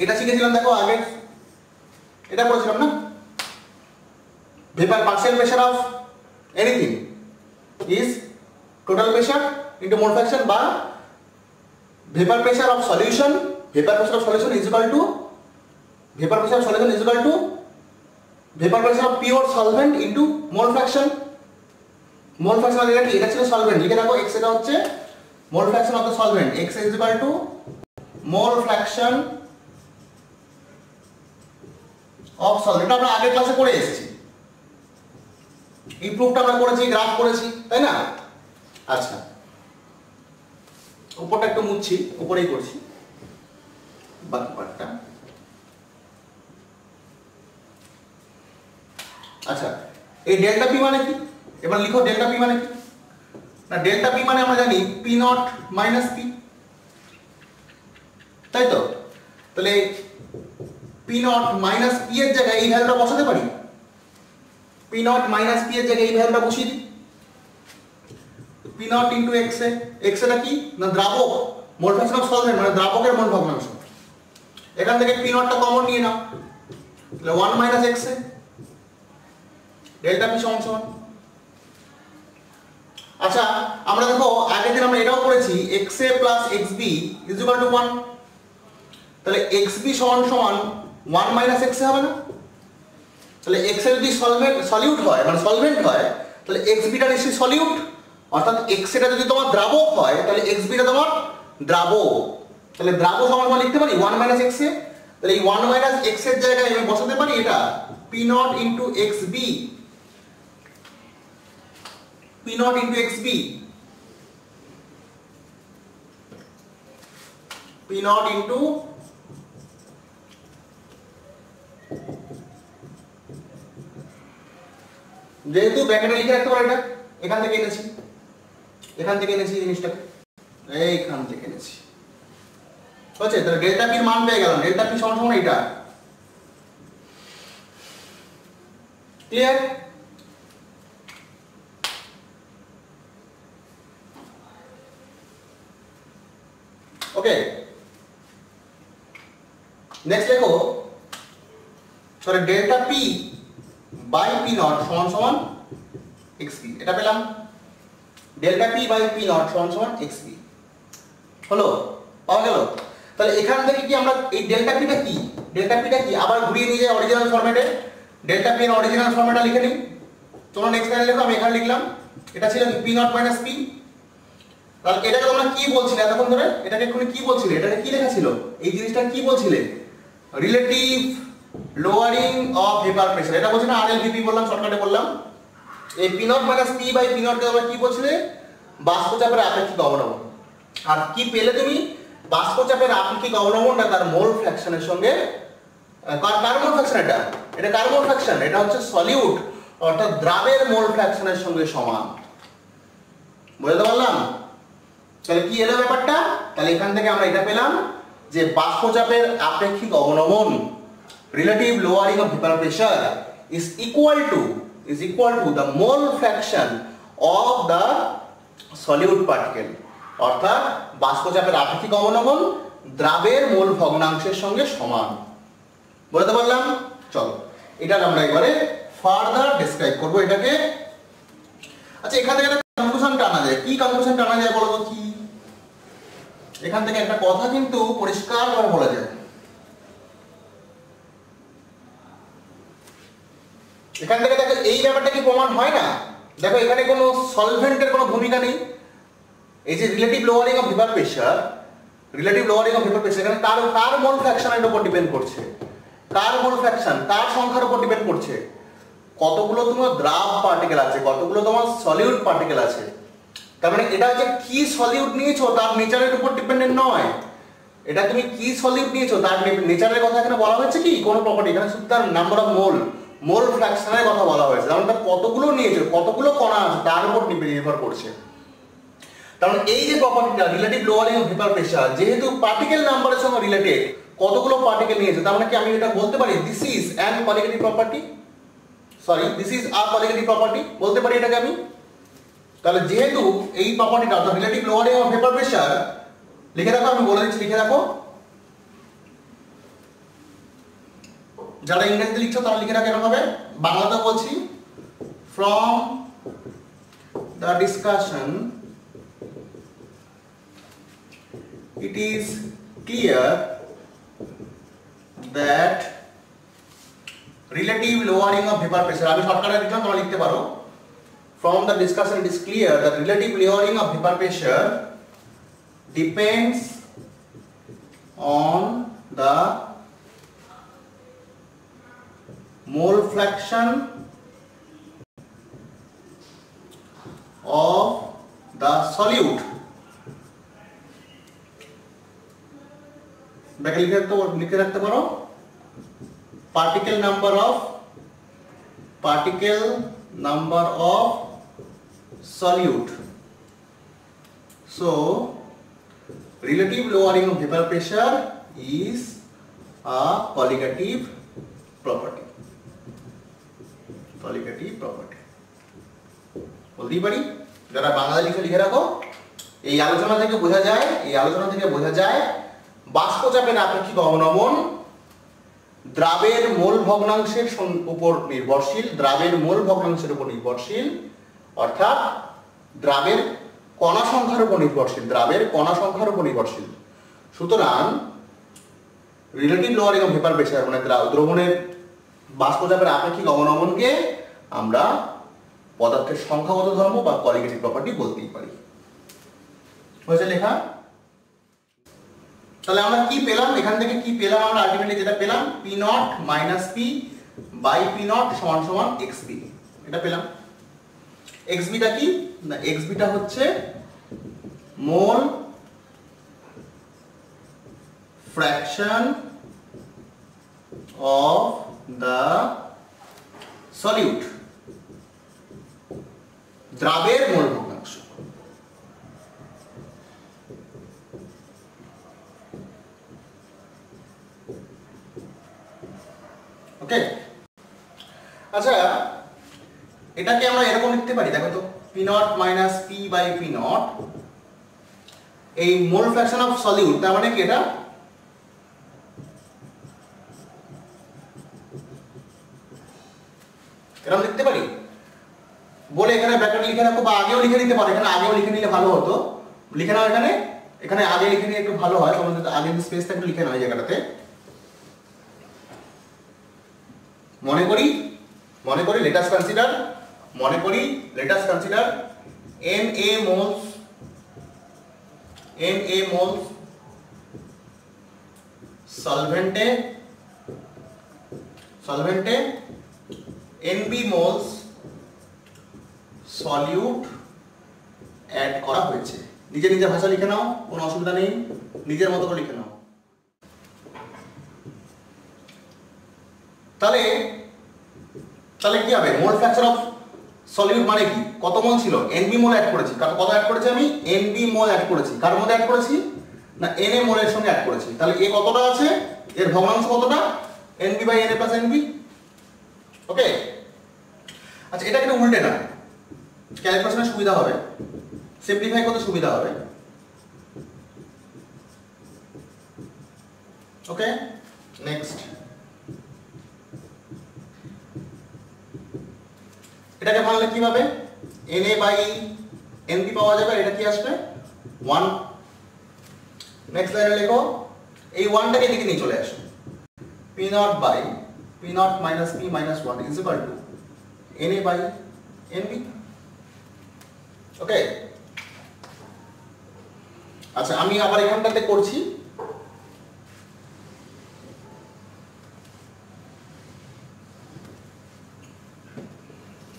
এটা শিখেছিলাম দেখো আগে, এটা পড়েছিলাম না, vapour partial pressure of anything is total pressure into mole fraction, বা vapour pressure of solution, vapour pressure of solution is equal to vapour pressure of solution is equal to vapour pressure of pure solvent into mole fraction. Mole fraction এটা কি, এটা ছিল solvent, লিখে রাখো X, এটা হচ্ছে mole fraction of the solvent, X is equal to mole fraction of solvent. এটা আমরা আগের ক্লাসে পড়ে এসেছি, এই প্রুফটা আমরা করেছি, গ্রাফ করেছি, তাই না? আচ্ছা, উপরটা একটু মুছছি, উপরেই করছি বাকি পার্টটা। আচ্ছা, এই ডেল্টা পি মানে কি, এবার লিখো ডেল্টা পি মানে কি না, ডেল্টা পি মানে আমরা জানি পি নট মাইনাস পি, তাই তো? তাহলে পি নট মাইনাস পি এর জায়গায় এই ভ্যালুটা বসাতে পারি, পি নট মাইনাস পি এর জায়গায় এই ভ্যালুটা বসিয়ে দিই, P not into x A, x এটা কি না দ্রাবক, মোল ফ্র্যাকশন অফ সলভেন্ট মানে দ্রাবকের মোল ভগ্নাংশ। এখান থেকে পি নটটা কমন নিয়ে নাও, তাহলে 1 মাইনাস এক্স এ, ডেল্টা পি সমান সমান। আচ্ছা, আমরা দেখো আগের দিন আমরা এটাও পড়েছি X A plus X B is equal to 1, তাহলে এক্স বি সমান সমান 1 মাইনাস এক্স এ হবে না? তাহলে x এর যদি সলিউট হয় মানে সলভেন্ট হয় তাহলে x বিটা নিশ্চয়ই সলিউট, অর্থাৎ x এটা যদি তোমার দ্রাবক হয় তাহলে x বিটা তোমার দ্রাবক। তাহলে দ্রাবক সমান আমরা লিখতে পারি 1 মাইনাস x এ। তাহলে এই 1 মাইনাস x এর জায়গায় আমি বসাতে পারি এটা p not into xb, p not into xb, p not into যেহেতু ব্র্যাকেটে লিখে রাখতে পারো এটা, এখান থেকে এনেছি জিনিসটাকে, এইখান থেকে এনেছি, বুঝছে? তাহলে ডেল্টা পি এর মান পেয়ে গেলাম, ডেল্টা পি সমান সমান এটা। ক্লিয়ার? ওকে, নেক্সট দেখো, sorry delta P by P not সমান সমান এক্সপি, এটা পেলাম। Delta P by P not সমান সমান এক্সপি হলো, পাওয়া গেল। তাহলে এখান থেকে কি আমরা এই ডেল্টা পিটা কি, ডেল্টা পিটা কি আবার ঘুরিয়ে নিয়ে যাই অরিজিনাল ফরম্যাটে। ডেল্টা পি এর অরিজিনাল ফরম্যাটটা লিখে নিই, তোমরা নেক্সট লাইনে লেখো, আমি এখানে লিখলাম। এটা ছিল পি নট মাইনাস পি। তাহলে এটাকে তোমরা কি বলছিলে এতক্ষণ ধরে, এটাকে এক্ষুনি কি বলছিলে, এটাকে কি লেখা ছিল, এই জিনিসটা কি বলছিলে, relative lowering of vapour pressure, এটা বলছে না আরএলভিপি বললাম, শর্টকাটে বললাম। এই P not minus P by P nought কে তোমরা কি বলছিলে, বাষ্পচাপের আপেক্ষিক অবনমন। আর কি পেলে তুমি, বাষ্পচাপের আপেক্ষিক অবনমনটা তার মোল ফ্র্যাকশনের সঙ্গে, কার মোল ফ্র্যাকশন, এটা কার মোল ফ্র্যাকশন, এটা হচ্ছে সলিউট অর্থাৎ দ্রাবের মোল ফ্র্যাকশনের সঙ্গে সমান। বুঝতে পারলাম? তাহলে কি এলো ব্যাপারটা, তাহলে এখান থেকে আমরা এটা পেলাম যে বাষ্পচাপের আপেক্ষিক অবনমন, relative lowering of vapour pressure is equal to the mole fraction of the solute particle, অর্থাৎ বাষ্পচাপের আপেক্ষিক অবনমন দ্রাবের মোল ভগ্নাংশের সঙ্গে সমান। বুঝতে পারলাম? চলো এটা আমরা এবারে ফার্দার ডেসক্রাইব করব এটাকে। আচ্ছা, এখান থেকে একটা কনক্লুশন টানা যায়, কি কনক্লুশন টানা যায় বলো তো কি? এখান থেকে একটা কথা কিন্তু পরিষ্কার করে বলা যায়, এখান থেকে দেখো এই ব্যাপারটা কি প্রমাণ হয় না? দেখো এখানে কোনো সলভেন্টের কোনো ভূমিকা নেই। এই যে relative lowering of vapour pressure, এখানে কার মোল ফ্র্যাকশনের উপর ডিপেন্ড করছে, কার মোল ফ্র্যাকশন, কার সংখ্যার উপর ডিপেন্ড করছে, কতগুলো তোমার দ্রাব পার্টিকেল আছে, কতগুলো তোমার সলিউট পার্টিকেল আছে। তার মানে এটা হচ্ছে কি সলিউট নিয়েছো তার নেচারের উপর ডিপেন্ডেন্ট নয়, এটা তুমি কি সলিউট নিয়েছো তার নেচারের কথা এখানে বলা হয়েছে কি কোনো প্রপার্টি, এখানে শুধু তার নাম্বার অফ মোল ফ্র্যাকশনের কথা বলা হয়েছে। তার মানে তার কতগুলো নিয়েছো, কতগুলো কণা আছে তার উপর নির্ভর করছে। তার মানে এই যে প্রপার্টিটা relative lowering of vapour pressure, যেহেতু পার্টিকেল নাম্বারের সঙ্গে রিলেটেড, কতগুলো পার্টিকেল নিয়েছে, তার মানে কি আমি এটা বলতে পারি this is an colligative property, this is a colligative property বলতে পারি এটাকে আমি। তাহলে যেহেতু এই প্রপার্টিটা অর্থাৎ relative lowering of vapour pressure, লিখে রাখো, আমি বলে দিচ্ছি লিখে রাখো, যারা ইংরেজিতে লিখছো তারা লিখে রাখো এরকম হবে, বাংলাতে বলছি, from the discussion it is clear that relative lowering of vapor pressure, আমি শর্টকাটে লিখলাম, তোমরা লিখতে পারো, from the discussion it is clear that relative lowering of vapor pressure depends on the mole fraction of the solute, লিখে রাখতে পারো, particle number of solute. So relative lowering of vapor pressure is a colligative property, বলতেই পারি। যারা বাংলা লিখে রাখো, এই আলোচনা থেকে বোঝা যায় বাষ্পচাপের আপেক্ষিক অবনমন দ্রাবের মোল ভগ্নাংশের উপর নির্ভরশীল, অর্থাৎ দ্রাবের কণা সংখ্যার উপর নির্ভরশীল। সুতরাং relative lowering of vapour pressure মানে দ্রবণের বাষ্পচাপের আপেক্ষিক অবনমনকে আমরা পদার্থের সংখ্যাগত ধর্ম বা কোয়ালিটেটিভ প্রপার্টি বলতেই পারি। হয়েছে লেখা? তাহলে আমরা কি পেলাম এখান থেকে? কি পেলাম আমরা? আলটিমেটলি যেটা পেলাম P not minus P by P not সমান সমান এক্স বি, এটা পেলাম। এক্স বিটা কি না, এক্স বিটা হচ্ছে mole fraction of the solute, দ্রাবের মোল ভগ্নাংশ। ওকে, আচ্ছা এটাকে আমরা এরকম লিখতে পারি, দেখো তো, P not minus P by P not, এই মোল ফ্র্যাকশন অফ সলিউট, তার মানে কি এটা এরকম লিখতে পারি বলে এখানে ব্র্যাকেট লিখে রাখো, বা আগেও লিখে নিতে পারো, এখানে আগেও লিখে নিলে ভালো হতো, লিখে নাও এখানে, এখানে আগে লিখে নিলে একটু ভালো হয়, তোমাদের আগে স্পেসটা একটু লিখে নাও এই জায়গাটাতে। মনে করি let us consider, let us consider Na moles solvente Nb moles solute add করা হয়েছে। নিজে নিজে ভাষা লিখে নাও, কোনো অসুবিধা নেই, নিজের মতো করে লিখে নাও। তাহলে কি হবে? মোল ফ্র্যাকশন অফ সলিউট মানে কি? কত মোল ছিল? Nb মোল অ্যাড করেছি। কত অ্যাড করেছি আমি? Nb মোল অ্যাড করেছি। কার মধ্যে অ্যাড করেছি না, Na মোলের সঙ্গে অ্যাড করেছি। তাহলে এ কতটা আছে? এর ভগ্নাংশ কতটা? Nb by Na plus Nb। ওকে, আচ্ছা এটা কিন্তু উল্টে না, ক্যালকুলেশনের সুবিধা হবে, সিম্পলিফাই করতে সুবিধা হবে। ওকে, নেক্সট এটাকে ভাঙলে কি হবে? Na বাই Nb পাওয়া যাবে, এটা কি আসবে? 1। নেক্সট লাইনে লেখো, এই 1টাকে এদিকে নিয়ে চলে আসো, p not by p not minus p minus 1 is equal to Na by Nb। ওকে, আচ্ছা আমি আবার এখানটাতে করছি,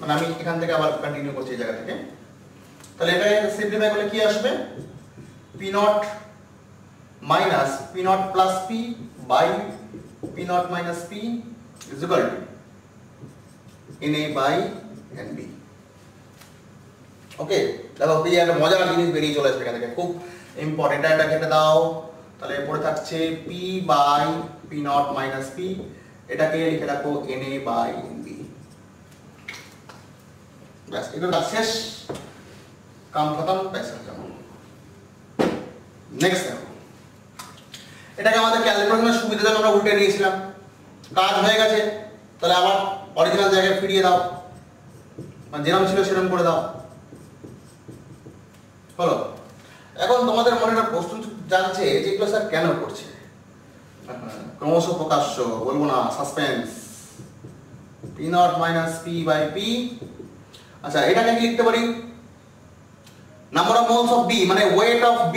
মানে আমি এখান থেকে আবার কন্টিনিউ করছি এই জায়গা থেকে। তাহলে এটা সিম্পলিফাই করলে কি আসবে? p not minus p not plus p by p not minus p is equal to Na by Nb। Okay, দেখো এই একটা মজার জিনিস বেরিয়ে চলে আসবে এখান থেকে, খুব ইম্পর্টেন্ট। এটা কেটে দাও, তাহলে পড়ে থাকছে p by p not minus p, এটাকে লিখে রাখো Na বাই Nb। ব্যাস, এটা শেষ, কাম খতম, ব্যাস হয়ে যাবে। নেক্সট দেখো, এটাকে আমাদের ক্যালকুলেশনের সুবিধার জন্য আমরা উল্টে নিয়েছিলাম, কাজ হয়ে গেছে, তাহলে আবার অরিজিনাল জায়গায় ফিরিয়ে দাও, মানে যেরকম ছিল সেরকম করে দাও। হলো, এখন তোমাদের মনে একটা প্রশ্ন জানছে যে এগুলো স্যার কেন করছে? ক্রমশ প্রকাশ্য, বলবো না, suspense. p not minus p by p। আচ্ছা এটাকে কি লিখতে পারি? Number of moles of B, মানে weight of B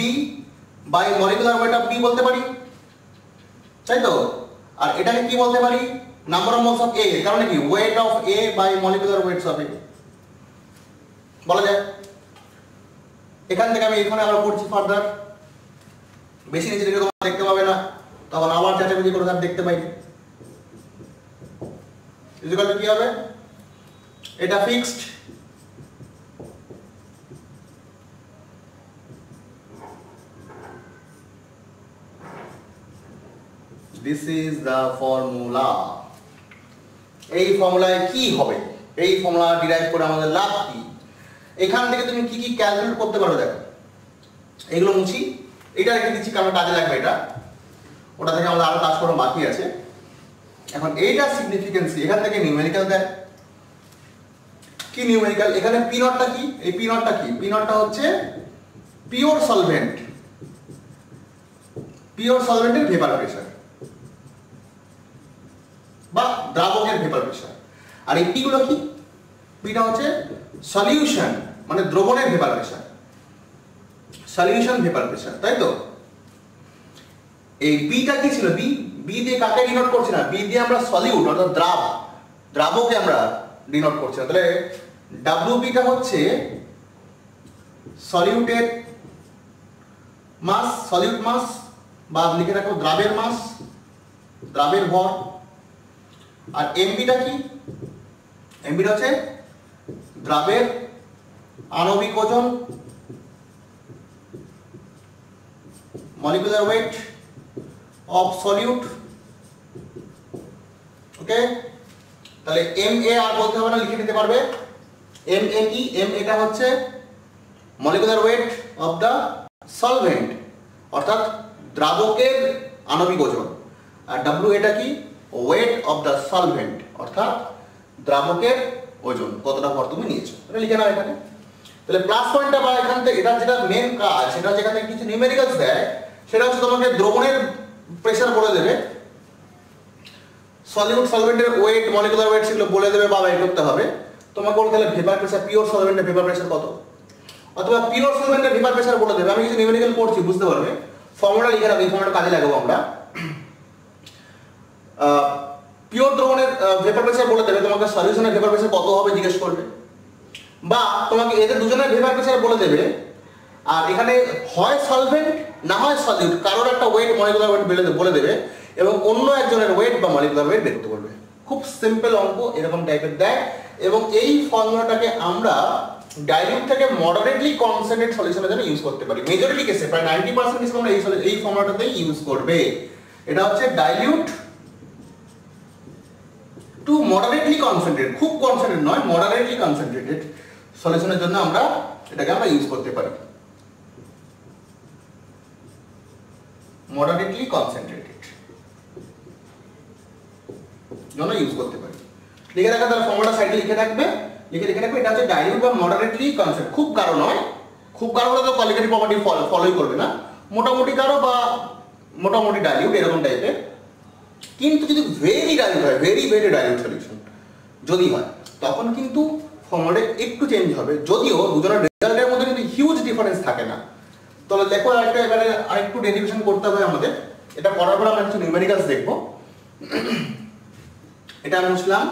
by molecular weight of B বলতে পারি, তাই তো? আর এটাকে কি বলতে পারি? Number of moles of A, কারণ কি weight of A by molecular weights of A বলা যায়। এখান থেকে আমি এখানে আবার করছি ফার্দার, বেশি নিচে দিকে তোমরা দেখতে পাবে না, তখন আবার চাচাগুজি করে দেখতে পাই। ইকুয়াল টু কি হবে? এটা fixed, this is the formula. এই ফর্মুলায় কি হবে? এই ফর্মুলা ডিরাইভ করে আমাদের লাভ কি? এখান থেকে তুমি কি কি ক্যালকুলেট করতে পারো দেখো। এগুলো মুছি, এটা রেখে দিচ্ছি কারণ কাজে লাগবে এটা, ওটা থেকে আমাদের আরো কাজ করা বাকি আছে। এখন এইটা সিগনিফিকেন্সি এখান থেকে নিউমেরিক্যাল দেয়। কি নিউমেরিক্যাল? এখানে পি নটটা কি? এই পি নটটা কি? পি নটটা হচ্ছে পিওর সলভেন্ট, পিওর সলভেন্টের ভেপার প্রেসার। বা দ্রাবকের ভেপার প্রেসার। আর এই পি গুলো কি? পিটা হচ্ছে সলিউশন মানে দ্রবণের vapour pressure, solution vapour pressure, তাই তো? এই বিটা কি ছিল? বি, বি দিয়ে কাকে ডিনোট করছি না? বি দিয়ে আমরা সলিউট অর্থাৎ দ্রাবকে আমরা ডিনোট করছি না। তাহলে ডাব্লিউবিটা হচ্ছে সলিউটের মাস, সলিউট মাস, বা লিখে রাখো দ্রাবের মাস, দ্রাবের ভর। আর এমবিটা কি? এমবিটা হচ্ছে দ্রাবের আণবিক ওজন, মলিকুলার ওয়েট অফ সলিউট। ওকে, তাহলে এম এ আর বলতে হবে না, লিখে নিতে পারবে। এম এ কি? এম এটা হচ্ছে molecular weight of the solvent অর্থাৎ দ্রাবকের আণবিক ওজন। আর ডাব্লিউ এটা কি? ওয়েট অফ দা সলভেন্ট অর্থাৎ দ্রাবকের ওজন, কতটা ভর তুমি নিয়েছো, এটা লিখে নাও এখানে। তাহলে প্লাস পয়েন্টটা বা এখান থেকে এটা যেটা মেন কাজ, সেটা যেখানে কিছু নিউমেরিক্যালস দেয়, সেটা হচ্ছে তোমাকে দ্রবণের প্রেসার বলে দেবে, সলিউট সলভেন্টের ওয়েট, মলিকুলার ওয়েট সেগুলো বলে দেবে বা বের করতে হবে। তোমাকে বলতে হলে ভেপার প্রেসার, পিওর সলভেন্টের ভেপার প্রেসার কত, অথবা পিওর সলভেন্টের ভেপার প্রেসার বলে দেবে। আমি কিছু নিউমেরিক্যাল পড়ছি, বুঝতে পারবে। ফর্মুলা লিখে রাখবে, এই ফর্মুলাটা কাজে লাগাবো আমরা। পিওর দ্রবণের ভেপার প্রেসার বলে দেবে, তোমাকে সলিউশনের ভেপার প্রেসার কত হবে জিজ্ঞেস করবে, বা তোমাকে এদের দুজনের ভেপার প্রেসার বলে দেবে। আর এখানে হয় সলভেন্ট না হয় সলিউট, কারোর একটা ওয়েট মলিকুলার ওয়েট বলে দেবে এবং অন্য একজনের ওয়েট বা মলিকুলার ওয়েট বের করতে বলবে। খুব সিম্পল অঙ্ক, এরকম টাইপের দেয়। এবং এই ফর্মুলাটাকে আমরা ডাইলিউট থেকে মডারেটলি কনসেন্ট্রেট সলিউশনের জন্য ইউজ করতে পারি। মেজরিটি কেসে প্রায় 90% কেসে আমরা এই ফর্মুলাটাতেই ইউজ করবে। এটা হচ্ছে ডাইলিউট টু মডারেটলি কনসেন্ট্রেট, খুব কনসেন্ট্রেট নয়, মডারেটলি কনসেন্ট্রেটেড সলিউশনের জন্য আমরা এটাকে আমরা ইউজ করতে পারি, মডারেটলি কনসেন্ট্রেটেড জন্য ইউজ করতে পারি। লিখে রাখা, তাহলে ফর্মুলা সাইডে লিখে রাখবে, লিখে রাখবে এটা হচ্ছে ডাইলিউট বা মডারেটলি কনসেন্ট্রেটেড। খুব গাঢ় নয়, খুব গাঢ় হলে তো কোয়ালিটেটিভ প্রপার্টি ফলোই করবে না, মোটামুটি গাঢ় বা মোটামুটি ডাইলিউট এরকম টাইপের। কিন্তু যদি ভেরি ডাইলিউট হয়, ভেরি ডাইলিউট সলিউশন যদি হয়, তখন কিন্তু ফর্মুলাটা একটু চেঞ্জ হবে, যদিও দুজনের রেজাল্টের মধ্যে কিন্তু হিউজ ডিফারেন্স থাকে না। তাহলে দেখো আরেকটা, এবারে আরেকটু ডেরিভেশন করতে হবে আমাদের। এটা করার পর আমরা কিছু নিউমেরিক্যালস দেখবো। এটা আমি বুঝলাম।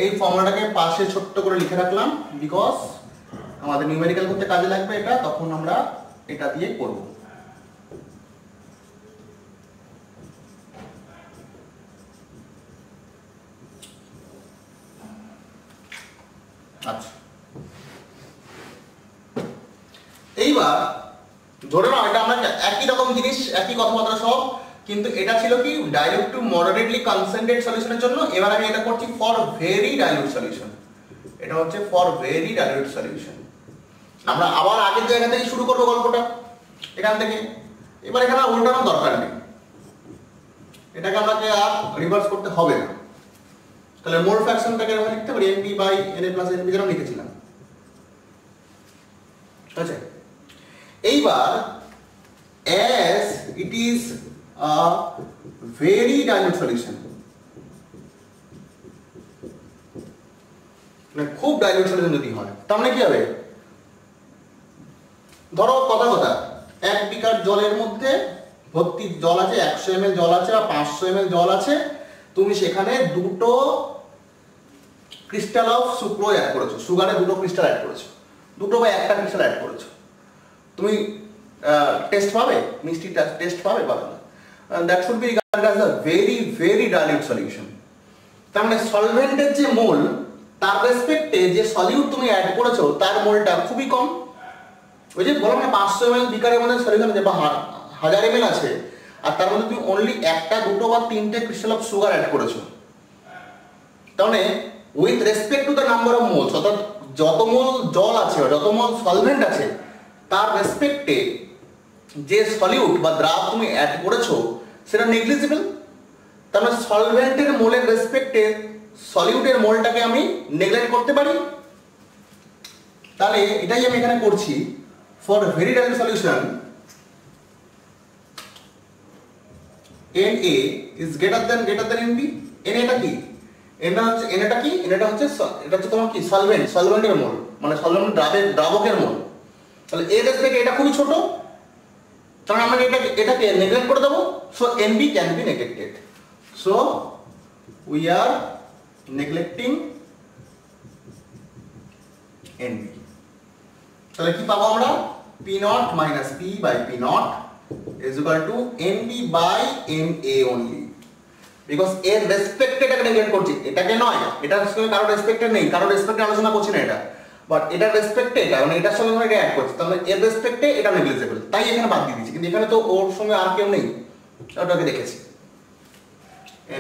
এই ফর্মুলাটাকে পাশে ছোট্ট করে লিখে রাখলাম, বিকজ আমাদের নিউমেরিক্যাল করতে কাজে লাগবে এটা, তখন আমরা এটা দিয়ে করব। আচ্ছা, এইবার ধরে নাও এটা আমরা একই রকম জিনিস, একই কথাবার্তা সব, কিন্তু এটা ছিল কি ডাইলিউট টু মডারেটলি কনসেন্ট্রেট সলিউশনের জন্য। এবার আমি এটা করছি ফর ভেরি ডাইলিউট সলিউশন। এটা হচ্ছে ফর ভেরি ডাইলিউট সলিউশন। আমরা আবার আগের জায়গা থেকে শুরু করবো গল্পটা, এখান থেকে। এবার এখানে উল্টানোর দরকার নেই, এটাকে আমাকে আর রিভার্স করতে হবে না। তাহলে মোল ফ্র্যাকশনটাকে আমরা লিখতে পারি M P by N A plus N P, যেটা লিখেছিলাম। ঠিক আছে, এইবার as it is a very dilute solution, মানে খুব ডাইলিউট সলিউশন যদি হয়, তার মানে কি হবে? ধরো কথা 1 বিকার জলের মধ্যে ভর্তি জল আছে, 100 ml জল আছে বা 500 ml জল আছে, তুমি সেখানে দুটো ক্রিস্টাল অফ সুক্রোজ অ্যাড করেছো, সুগারে দুটো ক্রিস্টাল অ্যাড করেছো, দুটো বা একটা ক্রিস্টাল অ্যাড করেছো। তুমি টেস্ট পাবে, মিষ্টি টেস্ট পাবে, পাবে না। That should be regarded as a very dilute solution. তার মানে সলভেন্টের যে মোল, তার রেসপেক্টে যে সলিউট তুমি অ্যাড করেছো তার মোলটা খুবই কম। ওই যে বললাম না 500 ml বিকারের মধ্যে সলিউশন আছে বা 1000 ml আছে, আর তার মধ্যে তুমি অনলি একটা, দুটো বা তিনটে ক্রিস্টাল অফ সুগার অ্যাড করেছো। তাহলে with respect to the number of moles, অর্থাৎ যত মোল জল আছে বা যত মোল সলভেন্ট আছে, তার রেসপেক্টে যে সলিউট বা দ্রাব তুমি অ্যাড করেছো সেটা নেগলিজিবল। তার মানে সলভেন্টের মোলের রেসপেক্টে সলিউটের মোলটাকে আমি নেগলেক্ট করতে পারি। তাহলে এটাই আমি এখানে করছি, for very dilute solution Na is greater than Nb। Na এটা কি? এটা হচ্ছে তোমার কি সলভেন্টের মোল, মানে সলভেন্ট দ্রাবকের মোল। তাহলে এর রেসপেক্টে এটা খুবই ছোট, তাহলে আমরা এটাকে নেগলেক্ট করে দেবো। So Nb can be neglected, so we are neglecting Nb। তাহলে কি পাবো আমরা? P0 minus P by P0 is equal to Nb by Na only, because এর রেসপেক্টে এটাকে নেগলেক্ট করছি, এটাকে নয়। এটার সঙ্গে কারো রেসপেক্টে নেই, কারো রেসপেক্টে আলোচনা করছি না এটা, বাট এটার রেসপেক্টে এটা, মানে এটার সঙ্গে এটা অ্যাড করছি, তাহলে এর রেসপেক্টে এটা নেগলিজেবল, তাই এখানে বাদ দিয়ে দিচ্ছি। কিন্তু এখানে তো ওর সঙ্গে আর কেউ নেই, ওটাকে দেখেছি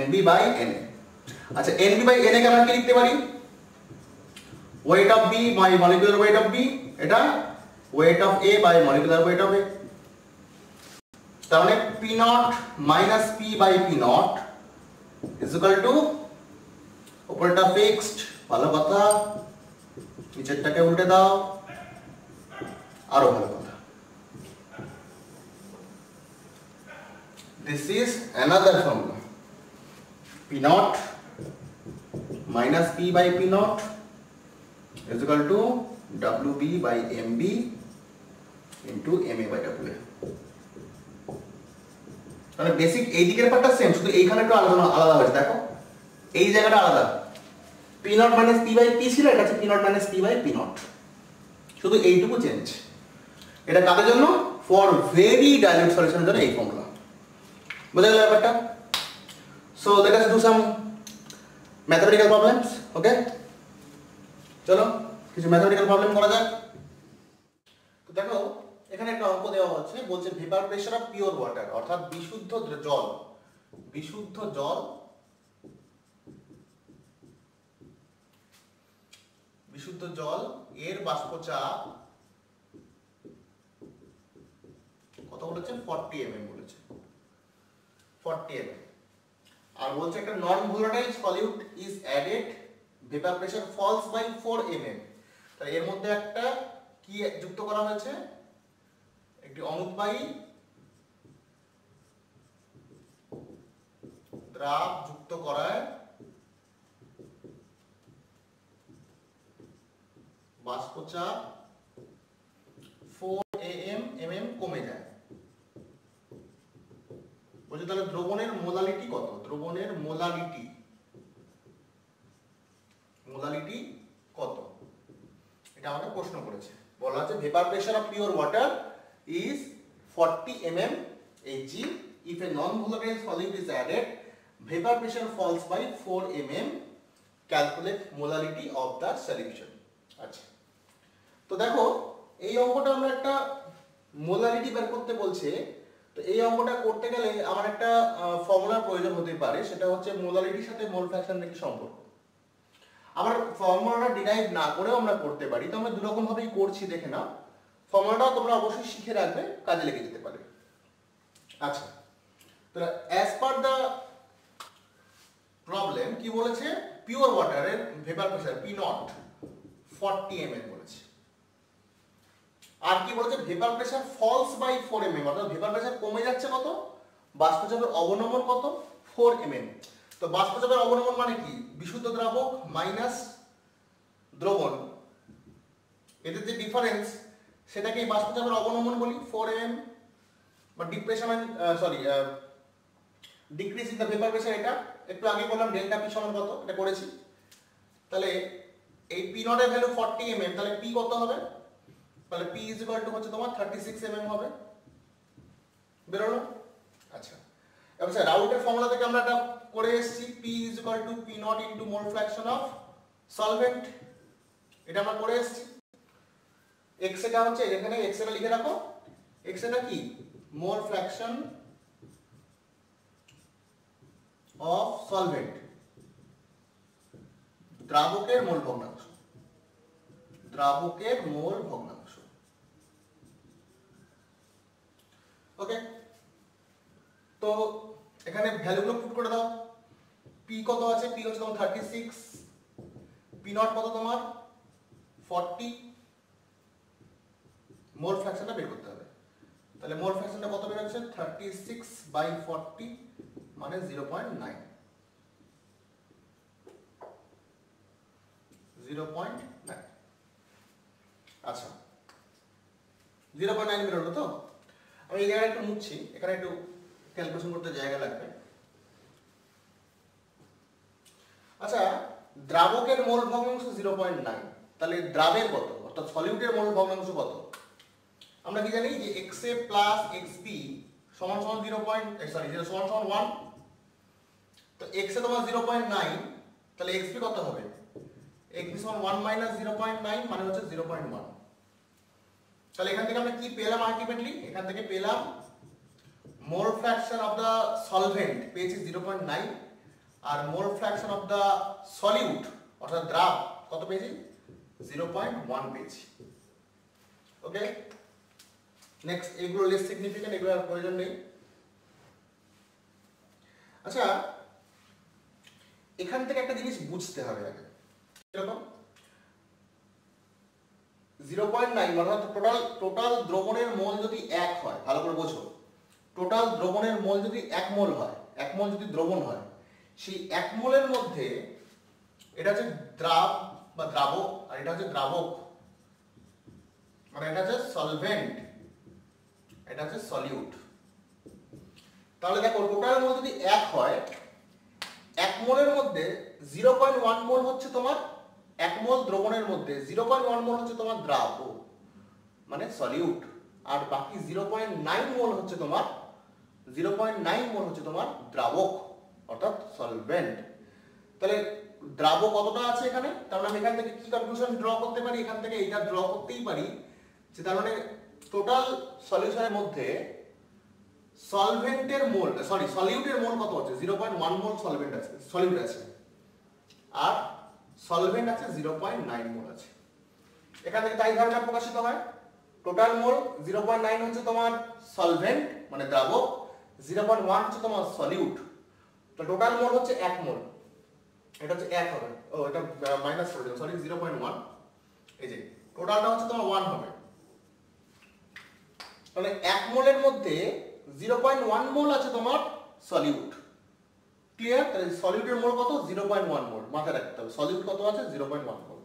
Nb by Na। আচ্ছা, Nb by Na কে আমরা কি লিখতে পারি? Weight of B by molecular weight of B, এটা weight of A by molecular weight of A। তাহলে P0 minus P by P0 is equal to, উপরটা ফিক্সড, ভালো কথা, নিচেরটাকে উল্টে দাও, আরো ভালো কথা। This is another formula, P0 minus P by P0 is equal to WB by MB into MA by WA। মানে বেসিক এই দিকের পার্টটা সেম, শুধু এইখানে একটু আলাদা হয়েছে। দেখো এই জায়গাটা আলাদা, P0 minus P by P ছিল, এটা হচ্ছে P0 minus P by P0, শুধু এইটুকু চেঞ্জ। এটা কাদের জন্য? ফর ভেরি ডাইলিউট সলিউশনের জন্য এই ফর্মুলা। বুঝা গেল ব্যাপারটা? So let us do some mathematical problems. Okay, চলো কিছু ম্যাথমেটিক্যাল প্রবলেম করা যাক। তো দেখো এখানে একটা অঙ্ক দেওয়া হচ্ছে, বলছে vapour pressure of pure water, অর্থাৎ বিশুদ্ধ জল এর বাষ্প চাপ কত বলেছে? 40 mm বলেছে, 40 mm। আর বলছে একটা non volatile solute is added, vapour pressure falls by 4 mm। তাহলে এর মধ্যে একটা কি যুক্ত করা হয়েছে? একটি অনুদ্বায়ী দ্রাব যুক্ত করায় বাষ্পচাপ 4 mm কমে যায়। বলছে তাহলে দ্রবণের মোলালিটি কত? দ্রবণের মোলালিটি কত, এটা আমাকে প্রশ্ন করেছে। বলা আছে vapour pressure of pure water is 40 mm Hg, if a non-volatile solid is added, vapor pressure falls by 4 mm, calculate molality of the solution। আচ্ছা, তো দেখো এই অঙ্কটা আমরা একটা মোলালিটি বের করতে বলছে। তো এই অঙ্কটা করতে গেলে আমার একটা ফর্মুলার প্রয়োজন হতে পারে, সেটা হচ্ছে মোলালিটির সাথে মোল ফ্র্যাকশনের কি সম্পর্ক। আবার ফর্মুলাটা ডিরাইভ না করেও আমরা করতে পারি, তো আমরা দুরকম ভাবেই করছি, দেখে নাও। ফর্মুলাটাও তোমরা অবশ্যই শিখে রাখবে, কাজে লেগে যেতে পারে। আচ্ছা, তো অ্যাজ পার দ্য প্রবলেম কি বলেছে? পিওর ওয়াটারের ভেপার প্রেসার P0 40 mm বলেছে। আর কি বলেছে? Vapour pressure falls by 4 mm, অর্থাৎ ভেপার প্রেসার কমে যাচ্ছে কত? বাষ্পচাপের অবনমন কত? 4 mm। তো বাষ্পচাপের অবনমন মানে কি? বিশুদ্ধ দ্রাবক মাইনাস দ্রবণ, এদের যে ডিফারেন্স সেটাকে বাষ্পচাপের অবনমন বলি 4 mm, বা depression decrease in the vapour pressure. এটা একটু আগে বললাম ডেল্টা পি সমান কত, এটা করেছি। তাহলে এই P0 এর ভ্যালু 40 mm, তাহলে P কত হবে? তাহলে P ইজ ইকুয়াল টু হচ্ছে তোমার 36 mm হবে, বেরোলো। আচ্ছা, এবার স্যার রাউটের ফর্মুলা থেকে আমরা এটা করে এসেছি, P is equal two P0 into mole fraction of solvent, এটা আমরা করে এসেছি। x এটা হচ্ছে এখানে x এটা লিখে রাখো, x এটা কি? মোল ফ্র্যাকশন অফ সলভেন্ট, দ্রাবকের মোল ভগ্নাংশ, ওকে। তো এখানে ভ্যালুগুলো পুট করে দাও। P কত আছে? P হচ্ছে তোমার 36, P0 কত তোমার 40, মোল ফ্র্যাকশনটা বের করতে হবে। তাহলে মোল ফ্র্যাকশনটা কত বের হচ্ছে? 36 বাই 40 মানে 0.9, 0.9। আচ্ছা 0.9 বেরোলো তো। আমি এই জায়গায় একটু মুছছি, এখানে একটু ক্যালকুলেশন করতে জায়গা লাগবে। আচ্ছা দ্রাবকের মোল ভগ্নাংশ 0.9, তাহলে দ্রাবের কত অর্থাৎ সলিউটের মোল ভগ্নাংশ কত? আমরা কি জানি যে XA প্লাস XB সমান সমান 1, তো X এ তোমার 0.9, তাহলে XB কত হবে? XB সমান 1 মাইনাস 0.9 মানে হচ্ছে 0.1। তাহলে এখান থেকে আমরা কি পেলাম আলটিমেটলি? এখান থেকে পেলাম mole fraction of the solvent পেয়েছি 0.9, আর mole fraction of the solute অর্থাৎ দ্রাব কত পেয়েছি? 0.1 পেয়েছি। ওকে, নেক্সট এগুলো লেস সিগনিফিকেন্ট, এগুলো আর প্রয়োজন নেই। আচ্ছা এখান থেকে একটা জিনিস বুঝতে হবে আগে, এরকম 0.9 অর্থাৎ টোটাল দ্রবণের মোল যদি 1 হয়, ভালো করে বোঝো, টোটাল দ্রবণের মোল যদি 1 মোল হয়, 1 মোল যদি দ্রবণ হয়, সেই 1 মোলের মধ্যে এটা হচ্ছে দ্রাব বা দ্রাবক, আর এটা হচ্ছে দ্রাবক, মানে এটা হচ্ছে সলভেন্ট, এটা হচ্ছে সলিউট। তাহলে দেখো টোটাল মোল যদি 1 হয়, 1 মোলের মধ্যে 0.1 মোল হচ্ছে তোমার 1 মোল দ্রবণের মধ্যে 0.1 মোল হচ্ছে তোমার দ্রাব মানে সলিউট, আর বাকি 0.9 মোল হচ্ছে তোমার 0.9 মোল হচ্ছে তোমার দ্রাবক অর্থাৎ সলভেন্ট। তাহলে দ্রাবক কতটা আছে এখানে? তার মানে এখান থেকে কি কনক্লুশন ড্র করতে পারি? এখান থেকে এটা ড্র করতেই পারি যে তার মানে টোটাল সলিউশনের মধ্যে সলভেন্টের মোল সলিউটের মোল কত আছে? 0.1 মোল সলভেন্ট আছে, সলিউট আছে, আর সলভেন্ট আছে 0.9 মোল আছে। এখান থেকে তাই ধারণা প্রকাশিত হয় টোটাল মোল 0.9 হচ্ছে তোমার সলভেন্ট মানে দ্রাবক, 0.1 হচ্ছে তোমার সলিউট। তো টোটাল মোল হচ্ছে 1 মোল, এটা হচ্ছে 1 হবে, ও এটা মাইনাস করে দিলাম, সরি 0.1, এই যে টোটালটা হচ্ছে তোমার 1 হবে। তাহলে 1 মোলের মধ্যে 0.1 মোল আছে তোমার সলিউট, ক্লিয়ার? তাহলে সলিউটের মোল কত? 0.1 মোল, মাথায় রাখতে হবে সলিউট কত আছে? 0.1 মোল।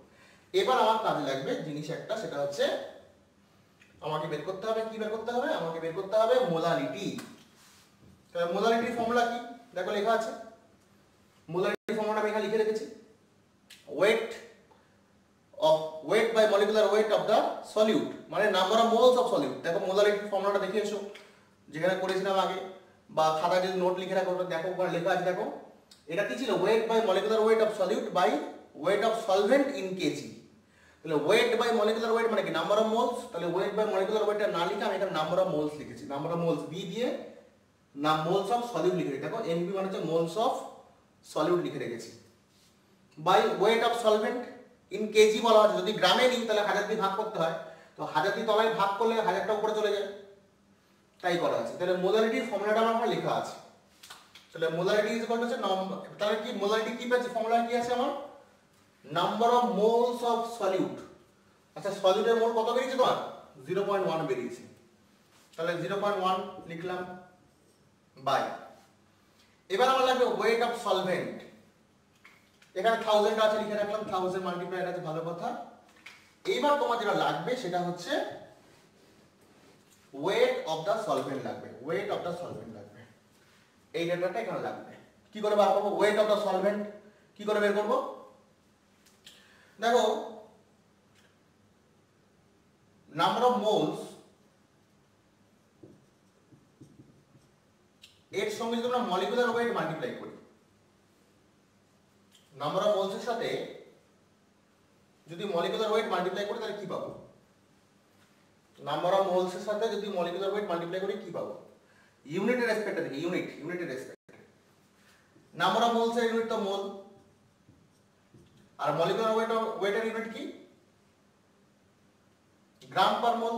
এবার আমার কাজে লাগবে জিনিস একটা, সেটা হচ্ছে আমাকে বের করতে হবে, কি বের করতে হবে? আমাকে বের করতে হবে মোলারিটি। তাহলে মোলারিটির ফর্মুলা কি? দেখো লেখা আছে, মোলারিটির ফর্মুলা আমি এখানে লিখে রেখেছি, weight by molecular weight of the solute মানে number of moles of solute. দেখো মোলারিটির ফর্মুলাটা দেখে এসো, যেখানে করেছিলাম আগে, বা খাতায় যদি নোট লিখে রাখো দেখো ওখানে লেখা আছে, দেখো এটা কি ছিল? Weight by molecular weight of solute by weight of solvent in K G. তাহলে ওয়েট বাই মলিকুলার ওয়েট মানে কি? Number of moles. তাহলে ওয়েট বাই মলিকুলার ওয়েটটা না লিখে আমি এখানে নাম্বার অফ মোলস লিখেছি, নাম্বার অফ মোলস বি দিয়ে না মোলস অফ সলিউট লিখে রেখেছি, দেখো এমপি মানে হচ্ছে মোলস অফ সলিউট লিখে রেখেছি, by weight of solvent in kg বলা হচ্ছে। যদি গ্রামে নিই তাহলে 1000 দিয়ে ভাগ করতে হয়, তো 1000 দিয়ে তলায় ভাগ করলে 1000টা উপরে চলে যায়, তাই করা আছে। তাহলে মোলারিটির ফর্মুলাটা আমার লেখা আছে। তাহলে মোলারিটি ইজ ইকুয়াল টু হচ্ছে তাহলে কি মোলারিটি কি পেয়েছি? ফর্মুলা কি আছে আমার? Number of moles of solute. আচ্ছা সলিউটের মোল কত বেরিয়েছে তোমার? 0.1 বেরিয়েছে। তাহলে 0.1 লিখলাম বাই, এবার আমার লাগবে ওয়েট অফ সলভেন্ট। এখানে 1000 আছে লিখে রাখলাম, 1000 মাল্টিপ্লাই আছে, ভালো কথা। এইবার তোমার যেটা লাগবে সেটা হচ্ছে ওয়েট অফ দা সলভেন্ট লাগবে, ওয়েট অফ দা সলভেন্ট লাগবে, এই ডেটাটা এখানে লাগবে। কি করে বার করবো ওয়েট অফ দা সলভেন্ট? কি করে বের করবো? দেখো নাম্বার অফ মোলস এর সঙ্গে যদি আমরা মলিকুলার ওয়েট মাল্টিপ্লাই করি, নাম্বার অফ মোলস এর সাথে যদি মলিকুলার ওয়েট মাল্টিপ্লাই করি তাহলে কি পাবো? নাম্বার অফ মোলস এর সাথে যদি মলিকুলার ওয়েট মাল্টিপ্লাই করি কি পাবো? ইউনিটের রেসপেক্টে দেখি, ইউনিটের রেসপেক্টে নাম্বার অফ মোলস এর ইউনিট তো মোল, আর মলিকুলার ওয়েটের ইউনিট কি? গ্রাম পার মোল।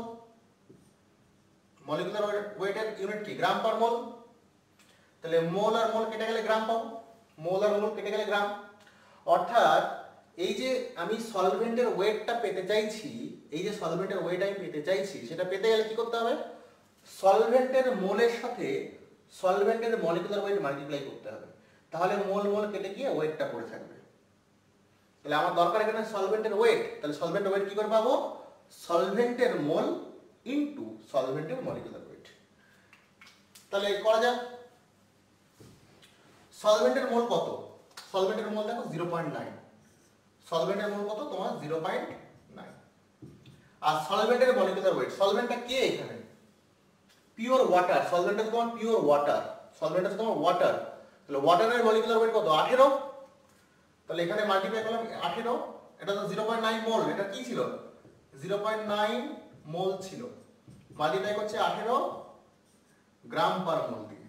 মলিকুলার ওয়েটের ইউনিট কি? গ্রাম পার মোল। তাহলে মোল আর মোল কেটে গেলে গ্রাম পাবো, মোল আর মোল কেটে গেলে গ্রাম। অর্থাৎ এই যে আমি সলভেন্টের ওয়েটটা পেতে চাইছি, এই যে সলভেন্টের ওয়েট আমি পেতে চাইছি, সেটা পেতে গেলে কি করতে হবে? সলভেন্টের মোলের সাথে সলভেন্টের মলিকুলার ওয়েট মাল্টিপ্লাই করতে হবে, তাহলে মোল মোল কেটে গিয়ে ওয়েটটা পড়ে থাকবে। তাহলে আমার দরকার এখানে সলভেন্টের ওয়েট, তাহলে সলভেন্টের ওয়েট কি করে পাবো? সলভেন্টের মোল ইনটু সলভেন্টের মলিকুলার ওয়েট। তাহলে করা যাক। সলভেন্টের মোল কত? সলভেন্টের মোল দেখো 0.9। সলভেন্টের মোল কত তোমার? 0.9। আর সলভেন্টের মলিকুলার ওয়েট, সলভেন্টটা কে এখানে? Pure water. সলভেন্ট হচ্ছে তোমার পিওর ওয়াটার, সলভেন্ট হচ্ছে তোমার ওয়াটার। তাহলে ওয়াটারের মলিকুলার ওয়েট কত? 18। তাহলে এখানে মাল্টিপ্লাই করলাম 18, এটা তো 0.9 মোল, এটা কি ছিল? 0.9 মোল ছিল, মাল্টিপ্লাই করছে 18 গ্রাম পার মোল দিয়ে।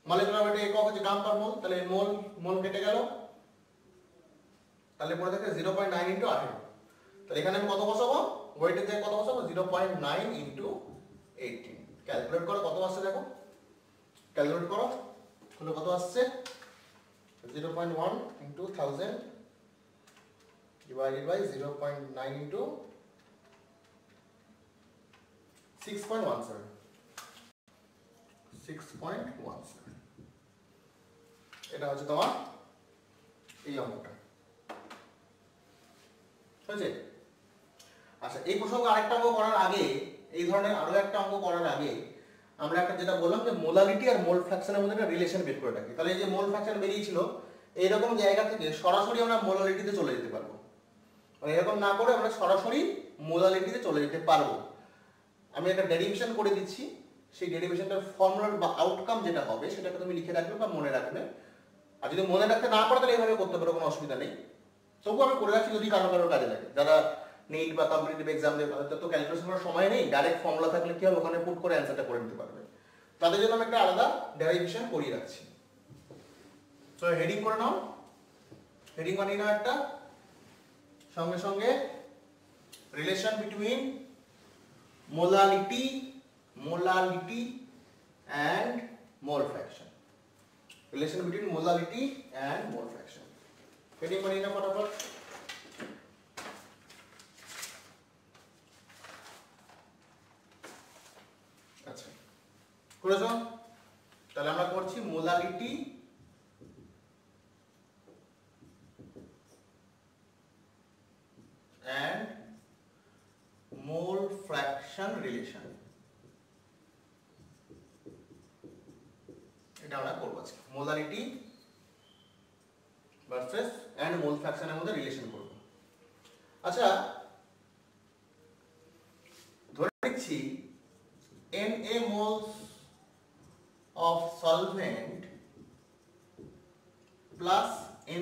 মলিকুলার ওয়েট একক হচ্ছে গ্রাম পার মোল, তাহলে মোল মোল কেটে গেল, তাহলে পড়ে থাকে 0.9 ইন্টু 18। তাহলে এখানে আমি কত বসাবো? ওয়েটের জায়গায় কত বসাবো? 0.9 ইন্টু 18। ক্যালকুলেট করো কত আসছে দেখো, ক্যালকুলেট করো, তাহলে কত আসছে? 0.1 ইন্টু 1000 ডিভাইডেড বাই 0.9 ইন্টু 6.17। 6.17 এটা হচ্ছে তোমার এই অঙ্কটা, বুঝেছে? আচ্ছা, এই প্রসঙ্গে আরেকটা অঙ্ক করার আগে, এই ধরনের আরো একটা অঙ্ক করার আগে আমরা একটা যেটা বললাম যে মোলারিটি আর মোল ফ্র্যাকশনের মধ্যে একটা রিলেশন বের করে রাখি। তাহলে এই যে মোল ফ্র্যাকশন বেরিয়েছিল, এইরকম জায়গা থেকে সরাসরি আমরা মোলারিটিতে চলে যেতে পারবো, মানে এরকম না করে আমরা সরাসরি মোলারিটিতে চলে যেতে পারবো। আমি একটা ডেরিভেশন করে দিচ্ছি, সেই ডেরিভেশনটার ফর্মুলার বা আউটকাম যেটা হবে সেটাকে তুমি লিখে রাখবে বা মনে রাখবে। আর যদি মনে রাখতে না পারো তাহলে এইভাবে করতে পারো, কোনো অসুবিধা নেই। তবু আমি করে রাখছি যদি কারো কারোর কাজে লাগে। যারা নিট বা কম্পিটিটিভ এক্সাম দেবে তাদের তো ক্যালকুলেশন করার সময় নেই, ডাইরেক্ট ফর্মুলা থাকলে কি হবে ওখানে পুট করে অ্যান্সারটা করে নিতে পারবে। তাদের জন্য আমি একটা আলাদা ডেরিভেশন করিয়ে রাখছি। তো হেডিং করে নাও, হেডিং বানিয়ে নাও একটা, সঙ্গে সঙ্গে relation between molarity and mole fraction, relation between molality and mole fraction। heading বানিয়ে নাও ফটাফট। আচ্ছা, করেছো? তাহলে আমরা করছি molarity and mole fraction relation, এটা আমরা করব আজকে। মোলারিটি ভার্সেস এন্ড মোল ফ্র্যাকশনের মধ্যে রিলেশন করব। আচ্ছা, ধরে নিচ্ছি Na moles of solvent plus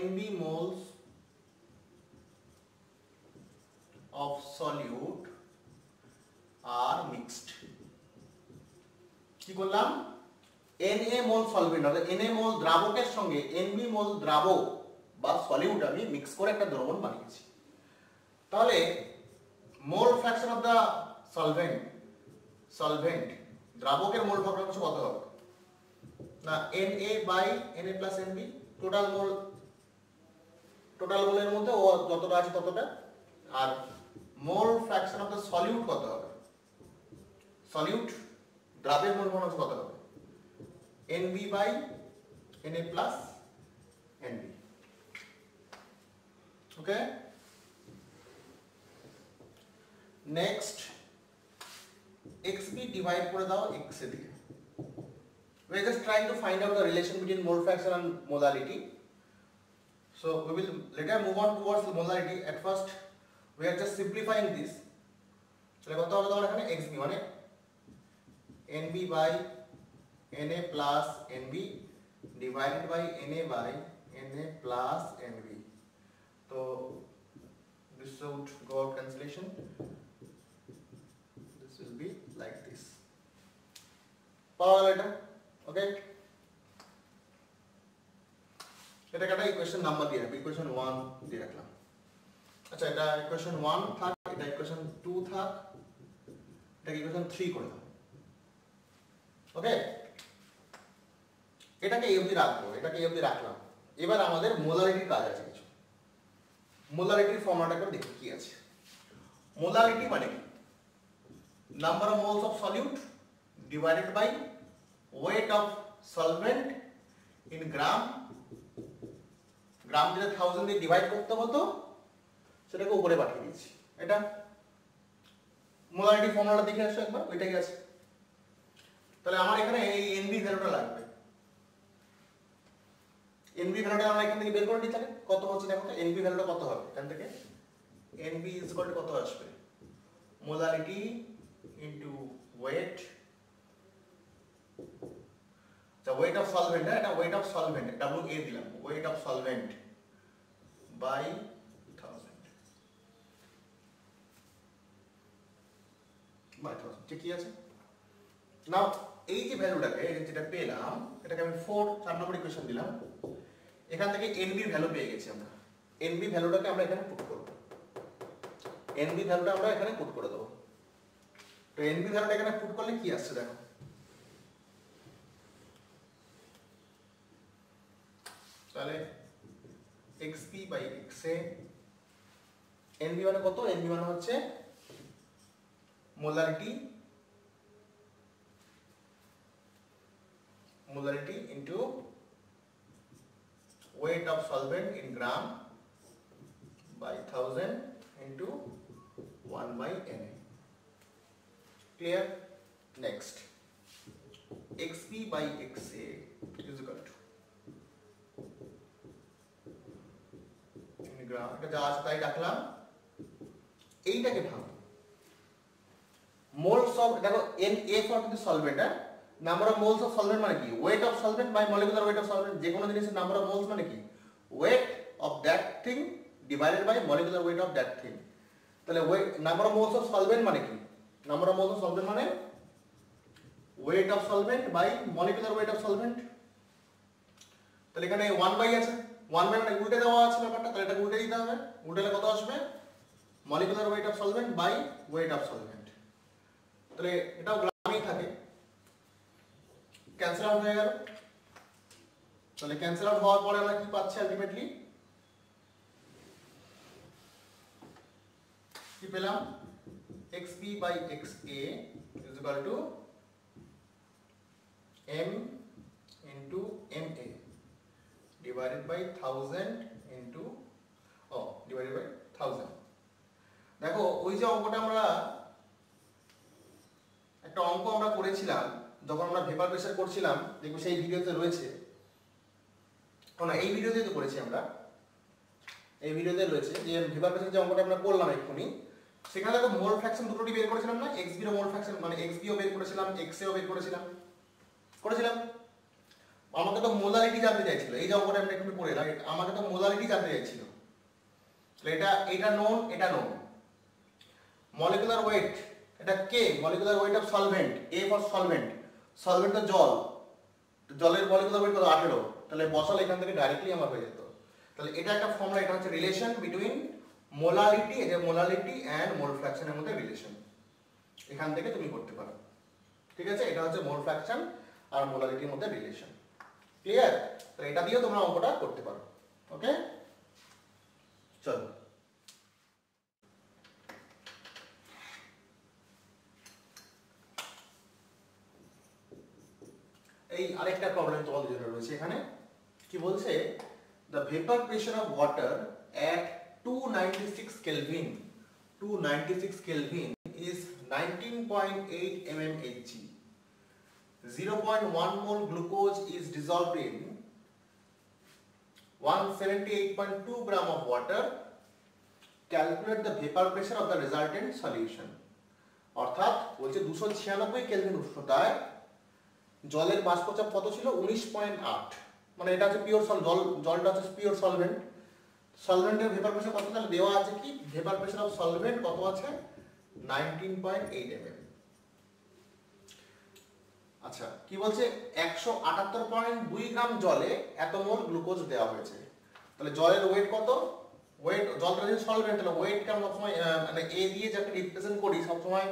Nb moles of solute are mixed। কি করলাম? Na মোল সলভেন্ট অর্থাৎ Na মোল দ্রাবকের সঙ্গে Nb মোল দ্রাবক বা সলিউট আমি মিক্স করে একটা দ্রবণ বানিয়েছি। তাহলে mole fraction of the solvent দ্রাবকের মোল ফ্র্যাকশন কত হবে? না, Na by Na plus Nb, total মোলের মধ্যে ও যতটা আছে ততটা। আর mole fraction of the solute কত হবে? সলিউট দ্রাবের মোল ফ্র্যাকশন কত হবে? Nb by Na plus Nb। Okay, next xb divide করে দাও x এ দিয়ে। we are just trying to find out the relation between mole fraction and molality, so we will later move on towards the molality. At first we are just simplifying this। তাহলে কত হবে তোমার এখানে? xb মানে Nb by Na plus Nb divided by Na by Na plus Nb। So this would go out cancellation, this will be like this। পাওয়া গেল এটা? ওকে, এটা একটা ইকুয়েশন নাম্বার দিয়ে রাখবো, ইকুয়েশন 1 দিয়ে রাখলাম। আচ্ছা, এটা ইকুয়েশন 1 থাক, এটা ইকুয়েশন 2 থাক, এটা ইকুয়েশন 3 করে দাও। ওকে, এটাকে এই অবধি রাখবো, এটাকে এই অবধি রাখলাম। এবার আমাদের মোলারিটির কাজ আছে কিছু। মোলারিটির ফর্মুলাটা করে দেখি কি আছে। মোলারিটি মানে কি? Number of moles of solute divided by weight of solvent in gram, gram যেটা 1000 দিয়ে ডিভাইড করতে হতো সেটাকে উপরে পাঠিয়ে দিয়েছি। এটা মোলারিটি ফর্মুলাটা দেখে আসো একবার, ওইটাই আছে। তাহলে আমার এখানে এই এনবি ভ্যালুটা লাগবে। এনবি ভ্যালুটা আমরা এখান থেকে বের করে নিই, তাহলে কত হচ্ছে দেখো তো, এনবি ভ্যালুটা কত হবে এখান থেকে। এনবি ইজ ইকুয়াল টু কত আসবে, molarity into weight, weight of solvent, এটা ওয়েট অফ সলভেন্ট, WA দিলাম, weight of solvent by 1000 by 1000, ঠিকই আছে। নাও এই যে ভ্যালুটাকে যেটা পেলাম এটাকে আমি 4 নম্বর ইকুয়েশন দিলাম, এখান থেকে এনবি ভ্যালু পেয়ে গেছি আমরা। এনবি ভ্যালুটাকে আমরা এখানে পুট করব, এনবি ভ্যালুটা আমরা এখানে পুট করে দেবো। তো এনবি ভ্যালুটা এখানে পুট করলে কি আসছে দেখো, তাহলে xp বাই xa, এনবি মানে কত, এনবি মানে হচ্ছে molarity into weight of solvent in gram by 1000 into 1 by Na. Clear? Next, xp by xa is equal to in gram, এটা যা আছে তাই রাখলাম, এইটাকে ভাঙো মোলস অফ, দেখো Na ফর কিন্তু solvent, number of moles of solvent মানে কি, weight of solvent by molecular weight of solvent, যে কোনো জিনিসের নাম্বার অফ মোলস মানে কি, weight of that thing divided by molecular weight of that thing. তাহলে weight, number of moles of solvent মানে কি, number of moles of solvent মানে weight of solvent by molecular weight of solvent. তাহলে এখানে 1 by আছে, 1 by মানে উল্টে দেওয়া আছে ব্যাপারটা, তাহলে এটা উল্টে দিতে হবে, উল্টেলে কত আসবে, molecular weight of solvent by weight of solvent. তাহলে এটাও গ্রামেই থাকে, ক্যান্সেল আউট হয়ে গেল। তাহলে ক্যান্সেল আউট হওয়ার পরে আমরা কি পাচ্ছি আলটিমেটলি, কি পেলাম, xp by xa is equal to m into ma divided by 1000 into divided by 1000। দেখো ওই যে অঙ্কটা আমরা একটা অঙ্ক আমরা করেছিলাম যখন আমরা ভেপার প্রেসার করছিলাম, দেখো সেই ভিডিওতে রয়েছে, না এই ভিডিওতে তো করেছি আমরা, এই ভিডিওতে রয়েছে যে ভেপার প্রেসার যে অঙ্কটা আমরা করলাম এক্ষুনি, সেখানে দেখো মোল ফ্র্যাকশন দুটোটি বের করেছিলাম না, xb এর মোল ফ্র্যাকশন মানে xb ও বের করেছিলাম, xa ও বের করেছিলাম, আমাকে তো মোলারিটি জানতে চাইছিল, এই যে অঙ্কটা আমরা একটু করে এলাম, আমাকে তো মোলারিটি জানতে চাইছিল। তাহলে এটা নোন, এটা নোন, মলিকুলার ওয়েট এটা k, molecular weight of solvent, a for solvent, solvent তো জল, জলের মলিকুলার ওয়েট কত 18, তাহলে বসাল এখান থেকে ডাইরেক্টলি আমার হয়ে যেত। তাহলে এটা একটা ফর্মুলা, এটা হচ্ছে রিলেশন বিটুইন মোলারিটি, এই যে মোলারিটি এন্ড মোল ফ্র্যাকশনের মধ্যে রিলেশন, এখান থেকে তুমি করতে পারো, ঠিক আছে, এটা হচ্ছে মোল ফ্র্যাকশন আর মোলারিটির মধ্যে রিলেশন। ক্লিয়ার? তো এটা দিয়েও তোমরা অঙ্কটা করতে পারো। ওকে, চলো এই আরেকটা প্রবলেম তোমাদের জন্য রয়েছে এখানে, কি বলছে, the vapor pressure of water at 296 Kelvin is 19.8 mmHg. 0.1 mole glucose is dissolved in 178.2 gram of water. Calculate the vapor pressure of the resultant solution. অর্থাৎ বলছে 296 কেলভিন উষ্ণতায় জলের বাষ্পচাপ কত ছিল, 19.8, মানে এটা হচ্ছে পিওর জল, জলটা হচ্ছে পিওর সলভেন্ট, সলভেন্টের ভেপার প্রেসার কত, তাহলে দেওয়া আছে কি, ভেপার প্রেসার অফ সলভেন্ট কত আছে, 19.8 mm। আচ্ছা কি বলছে, 178.2 গ্রাম জলে এত মোল গ্লুকোজ দেওয়া হয়েছে, তাহলে জলের ওয়েট কত, ওয়েট, জলটা যদি সলভেন্ট তাহলে ওয়েটকে আমরা সবসময় মানে a দিয়ে যাকে রিপ্রেজেন্ট করি, সবসময়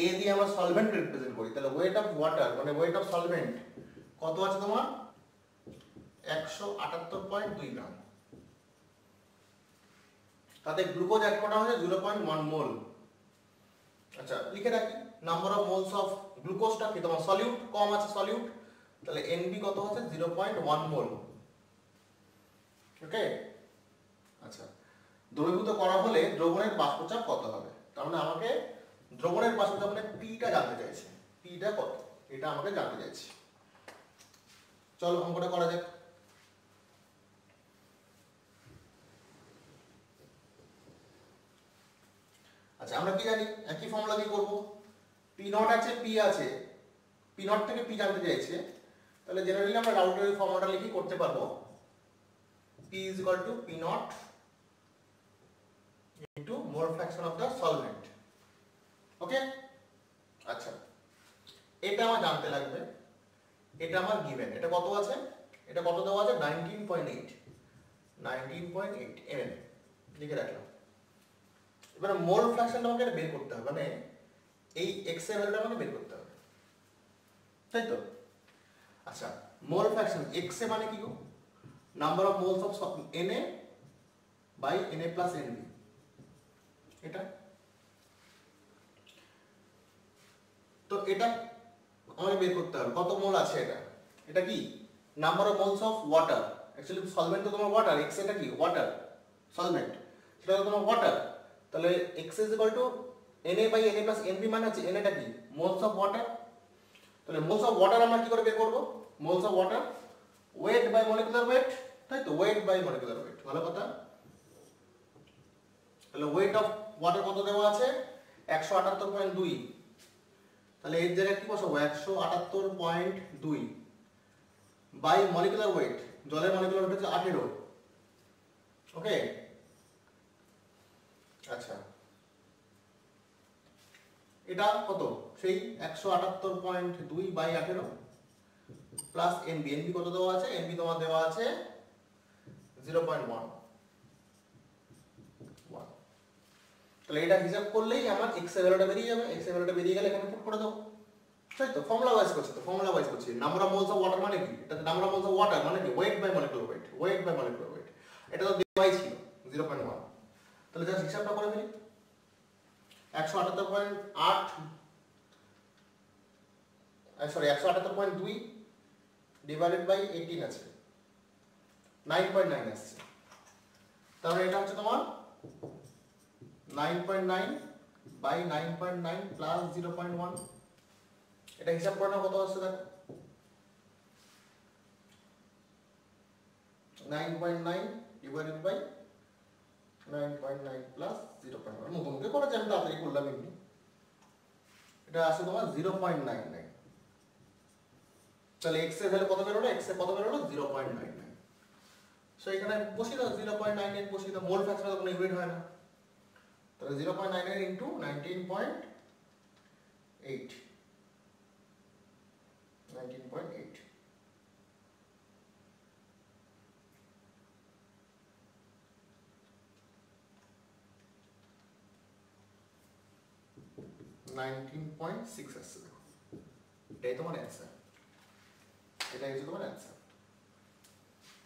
a দিয়ে আমরা সলভেন্ট রিপ্রেজেন্ট করি, তাহলে ওয়েট অফ ওয়াটার মানে ওয়েট অফ সলভেন্ট কত আছে তোমার, 178.2 গ্রাম, তাতে গ্লুকোজ অ্যাড করা হয়েছে 0.1 মোল। আচ্ছা লিখে রাখি, নাম্বার অফ মোলস অফ গ্লুকোজটা কি তোমার সলিউট কম আছে, তাহলে এনবি কত হচ্ছে 0.1 মোল। ওকে, আচ্ছা, দ্রবীভূত করা হলে দ্রবণের বাষ্পচাপ কত হবে? তার মানে আমাকে দ্রবণের বাষ্পচাপ মানে পিটা জানতে চাইছে, পিটা কত এটা আমাকে জানতে চাইছে। চলো অঙ্কটা করা যাক। আচ্ছা, আমরা কি জানি, একই ফর্মুলা দিয়ে করব। পি নট আছে, পি আছে, পি নট থেকে পি জানতে চাইছে, তাহলে জেনারেলি আমরা রাউটের ফর্মুলাটা লিখে করতে পারবো। P is equal to P not into mole fraction of the solvent. Okay, আচ্ছা, এটা আমার জানতে লাগবে, এটা আমার গিভেন। এটা কত আছে, এটা কত দেওয়া আছে 19.8 mm লিখে রাখলাম। এবারে মোল ফ্র্যাকশনটা আমাকে বের করতে হবে, মানে এই এক্স এর ভ্যালুটা আমাকে বের করতে হবে, তাই তো? আচ্ছা, মোল ফ্র্যাকশন এক্স এ মানে কি গো? Number of moles of Na by Na plus Nb। এটা তো এটা আমাকে বের করতে হবে কত মোল আছে। এটা এটা কি number of moles of water, actually solvent তো তোমার ওয়াটার, এক্স এটা কি ওয়াটার, সলভেন্ট সেটা তো তোমার ওয়াটার। তাহলে x is equal to Na by Na plus Nb মানে হচ্ছে Na টা কি মোলস অফ ওয়াটার। তাহলে মোলস অফ ওয়াটার আমরা কি করে বের করব? Moles of water weight by molecular weight, তাই তো? ওয়েট বাই মলিকুলার ওয়েট, ভালো কথা। তাহলে ওয়েট অফ ওয়াটার কত দেওয়া আছে 178.2, তাহলে এর জায়গায় কি বসাবো 178.2 বাই মলিকুলার ওয়েট, জলের মলিকুলার ওয়েট হচ্ছে 18। ওকে, আচ্ছা, এটা কত সেই 178.2 বাই 18 প্লাস এনবি। এনবি কত দেওয়া আছে? এনবি তোমার দেওয়া আছে 0.1। তাহলে এটা হিসাব করলেই আমার এক্স এর ভ্যালুটা বেরিয়ে যাবে। এক্স এর ভ্যালুটা বেরিয়ে গেলে এখানে পুট করে দাও, তাই তো? ফর্মুলা ওয়াইজ করছে তো, ফর্মুলা ওয়াইজ করছি। Number of moles of water মানে কি? এটা number of moles of water মানে কি weight by molecular weight, weight by molecular weight. এটা তো দেওয়াই ছিল 0.1। তাহলে জাস্ট হিসাবটা করে ফেলি। 178.2 ডিভাইডেড বাই 18 আছে 9.9 আসছে। তাহলে এটা হচ্ছে তোমার 9.9 বাই 9.9 প্লাস 0.1। এটা হিসাব করে নাও কত আসছে দেখো, 9.9 ডিভাইডেড বাই 9.9 প্লাস 0.1। মুখোমুখি করে আমি তাড়াতাড়ি করলাম এমনি। এটা আসে তোমার 0.99। তাহলে x এর ভ্যালু কত বের হলো? x এর কত বের হলো 0.99। সো এখানে বসিয়ে দাও 0.99 বসিয়ে দাও, মোল ফ্র্যাকশন তো কোনো ইউনিট হয় না। তাহলে 0.99 ইনটু 19.8 19.8 19.6 আসছে। দেখো এটাই তোমার অ্যান্সার, এটাই হচ্ছে তোমার অ্যান্সার।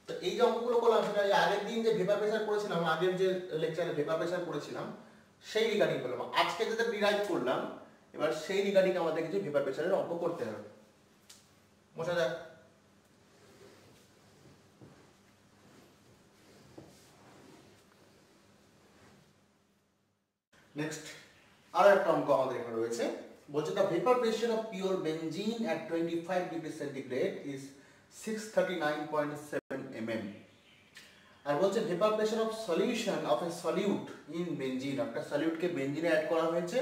তো এই যে অঙ্কগুলো করলাম সেটা আগের দিন যে ভেপার প্রেসার করেছিলাম, আগের যে লেকচারে ভেপার প্রেসার করেছিলাম সেই রিগার্ডিং করলাম। আজকে যেটা ডিরাইভ করলাম এবার সেই রিগার্ডিং আমাদের কিছু ভেপার প্রেসারের অঙ্ক করতে হবে। বোঝা যাক। নেক্সট আরো একটা অঙ্ক আমাদের এখানে রয়েছে, বলছে the vapor pressure of pure benzene at 25 degree centigrade is 639.7 mm। আর বলছে vapor pressure of solution of a solute in benzene, একটা সলিউটকে বেনজিনে অ্যাড করা হয়েছে,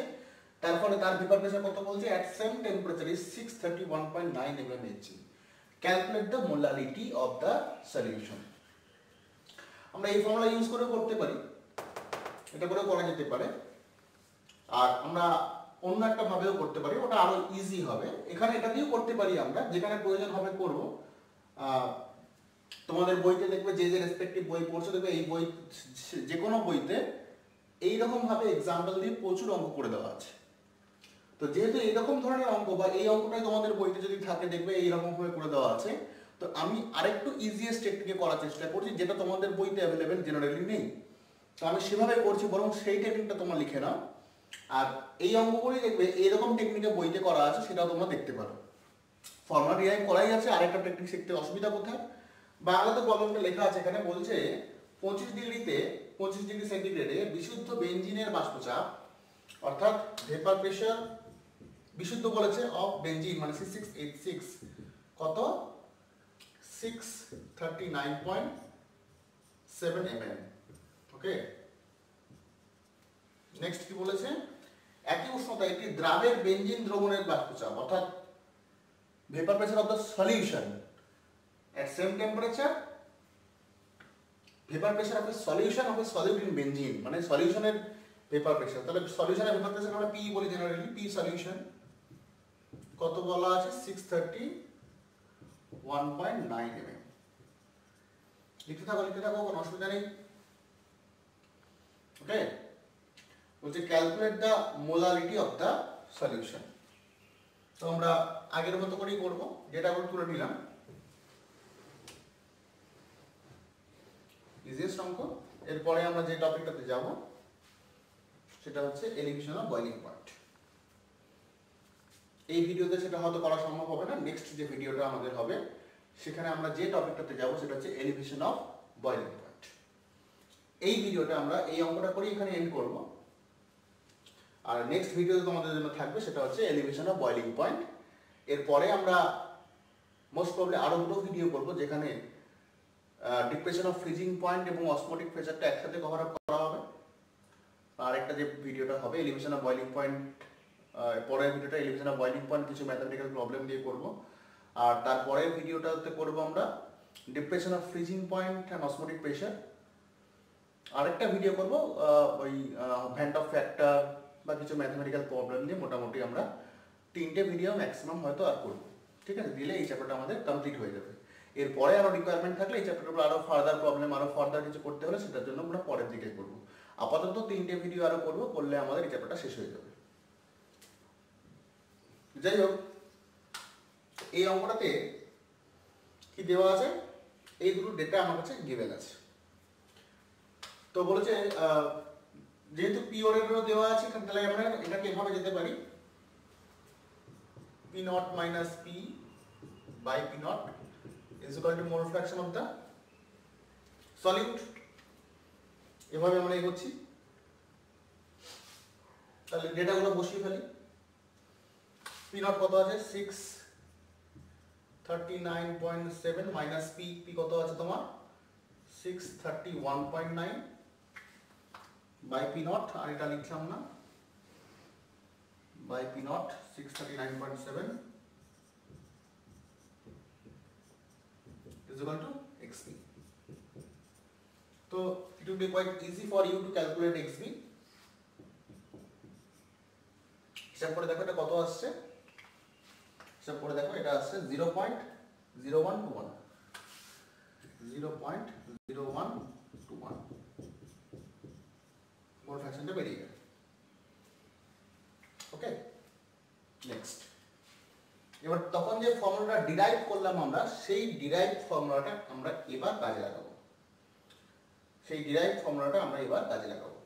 তারপরে তার vapor pressure কত বলছে at same temperature is 631.9 mmHg, calculate the molality of the solution। আমরা এই ফর্মুলা ইউজ করে করতে পারি, এটা করে করা যেতে পারে। আর আমরা অন্য একটা ভাবেও করতে পারি, ওটা আরো ইজি হবে। এখানে এটা দিয়েও করতে পারি আমরা, যেখানে প্রয়োজন হবে করব। তোমাদের বইতে দেখবে যে যে রেসপেক্টিভ বই পড়ছো দেখবে এই বই যে কোনো বইতে এইরকম ভাবে এক্সাম্পল দিয়ে প্রচুর অঙ্ক করে দেওয়া আছে। তো যেহেতু এইরকম ধরনের অঙ্ক বা এই অঙ্কটাই তোমাদের বইতে যদি থাকে দেখবে এইরকম ভাবে করে দেওয়া আছে, তো আমি আরেকটু ইজিয়েস্ট টেকনিকে করার চেষ্টা করছি যেটা তোমাদের বইতে অ্যাভেলেবেল জেনারেলি নেই। তো আমি সেভাবে করছি, বরং সেই টেকনিকটা তোমরা লিখে নাও। আর এই অঙ্কগুলি দেখবে এইরকম টেকনিকে বইতে করা আছে, সেটাও তোমরা দেখতে পারো। ফর্মুলা ডিরাইভ করাই আছে, আরেকটা টেকনিক শিখতে অসুবিধা কোথায়? বাংলাতে প্রবলেমটা লেখা আছে, এখানে বলছে 25 ডিগ্রি সেন্টিগ্রেডে বিশুদ্ধ বেঞ্জিনের বাষ্পচাপ অর্থাৎ ভেপার প্রেশার বিশুদ্ধ বলেছে অফ বেঞ্জিন মানে C6H6 কত 639.7 mm। ওকে, নেক্সট কি বলেছে? একই উষ্ণতা একটি দ্রাবের বেঞ্জিন দ্রবণের বাষ্পচাপ অর্থাৎ vapour pressure of the solution at same temperature vapour pressure of a solution of A solute in benzene মানে সলিউশনের ভেপার প্রেশার। তাহলে সলিউশনের ভেপার প্রেশার আমরা পি বলি জেনারেলি, পি সলিউশন কত বলা আছে 631.9 mm। লিখতে থাকো কোনো অসুবিধা নেই। ওকে, বলছে calculate the molarity of the solution. তো আমরা আগের মতো করেই করবো, যেটা আমরা তুলে নিলাম ইজিয়েস্ট অঙ্ক। এরপরে আমরা যে টপিকটাতে যাব সেটা হচ্ছে এলিভেশন অফ বয়লিং পয়েন্ট। এই ভিডিওতে সেটা হয়তো করা সম্ভব হবে না, নেক্সট যে ভিডিওটা আমাদের হবে সেখানে আমরা যে টপিকটাতে যাব সেটা হচ্ছে এলিভেশন অফ বয়লিং পয়েন্ট। এই ভিডিওটা আমরা এই অঙ্কটা করে এখানে এন্ড করব, আর নেক্সট ভিডিওতে তোমাদের জন্য থাকবে সেটা হচ্ছে এলিভেশন অফ বয়লিং পয়েন্ট। এরপরে আমরা মোস্ট প্রবলি আরো দুটো ভিডিও করব যেখানে ডিপ্রেশন অফ ফ্রিজিং পয়েন্ট এবং অসমোটিক প্রেসারটা একসাথে কভার আপ করা হবে। আর একটা যে ভিডিওটা হবে এলিভেশন অফ বয়লিং পয়েন্ট, পরের ভিডিওটা এলিভেশন অফ বয়লিং পয়েন্ট কিছু ম্যাথমেটিক্যাল প্রবলেম দিয়ে করব। আর তারপরের ভিডিওটাতে করব আমরা depression of freezing point and osmotic pressure. আরেকটা ভিডিও করব ওই ভ্যান্ট অফ ফ্যাক্টর বা কিছু ম্যাথমেটিক্যাল প্রবলেম নিয়ে। মোটামুটি আমরা 3টে ভিডিও ম্যাক্সিমাম হয়তো আর করব, ঠিক আছে? দিলে এই চ্যাপ্টারটা আমাদের কমপ্লিট হয়ে যাবে। এরপরে আরো রিকোয়ারমেন্ট থাকলে এই চ্যাপ্টারের উপর আরো ফার্দার প্রবলেম আরো ফার্দার কিছু করতে হলে সেটার জন্য আমরা পরের দিকে করব। আপাতত 3টে ভিডিও আরো করব, করলে আমাদের এই চ্যাপ্টারটা শেষ হয়ে যাবে। যাই হোক, এই অঙ্কটাতে কি দেওয়া আছে, এই দুটো ডেটা আমার কাছে গিভেন আছে। তো বলেছে যেহেতু পি অর্ডারও দেওয়া আছে, তাহলে আমরা এটাকে এভাবে যেতে পারি P not minus P by P naught is equal to mole fraction of the solute। এভাবে আমরা এগোচ্ছি, তাহলে ডেটাগুলো বসিয়ে ফেলি। পি নট কত আছে 639.7 মাইনাস পি, পি কত আছে তোমার 631.9 বাই পি নট, আর এটা লিখলাম না, by P naught 639.7 is equal to xb. So it will be quite easy for you to calculate xb. হিসাব করে দেখো এটা কত আসছে, হিসাব করে দেখো এটা আসছে 0.0121 0.0121 মোল ফ্র্যাকশনটা বেরিয়ে গেল। ওকে, নেক্সট এবার তখন যে ফর্মুলাটা ডিরাইভ করলাম আমরা, সেই ডিরাইভ ফর্মুলাটা আমরা এবার কাজে লাগাবো, সেই ডিরাইভ ফর্মুলাটা আমরা এবার কাজে লাগাবো।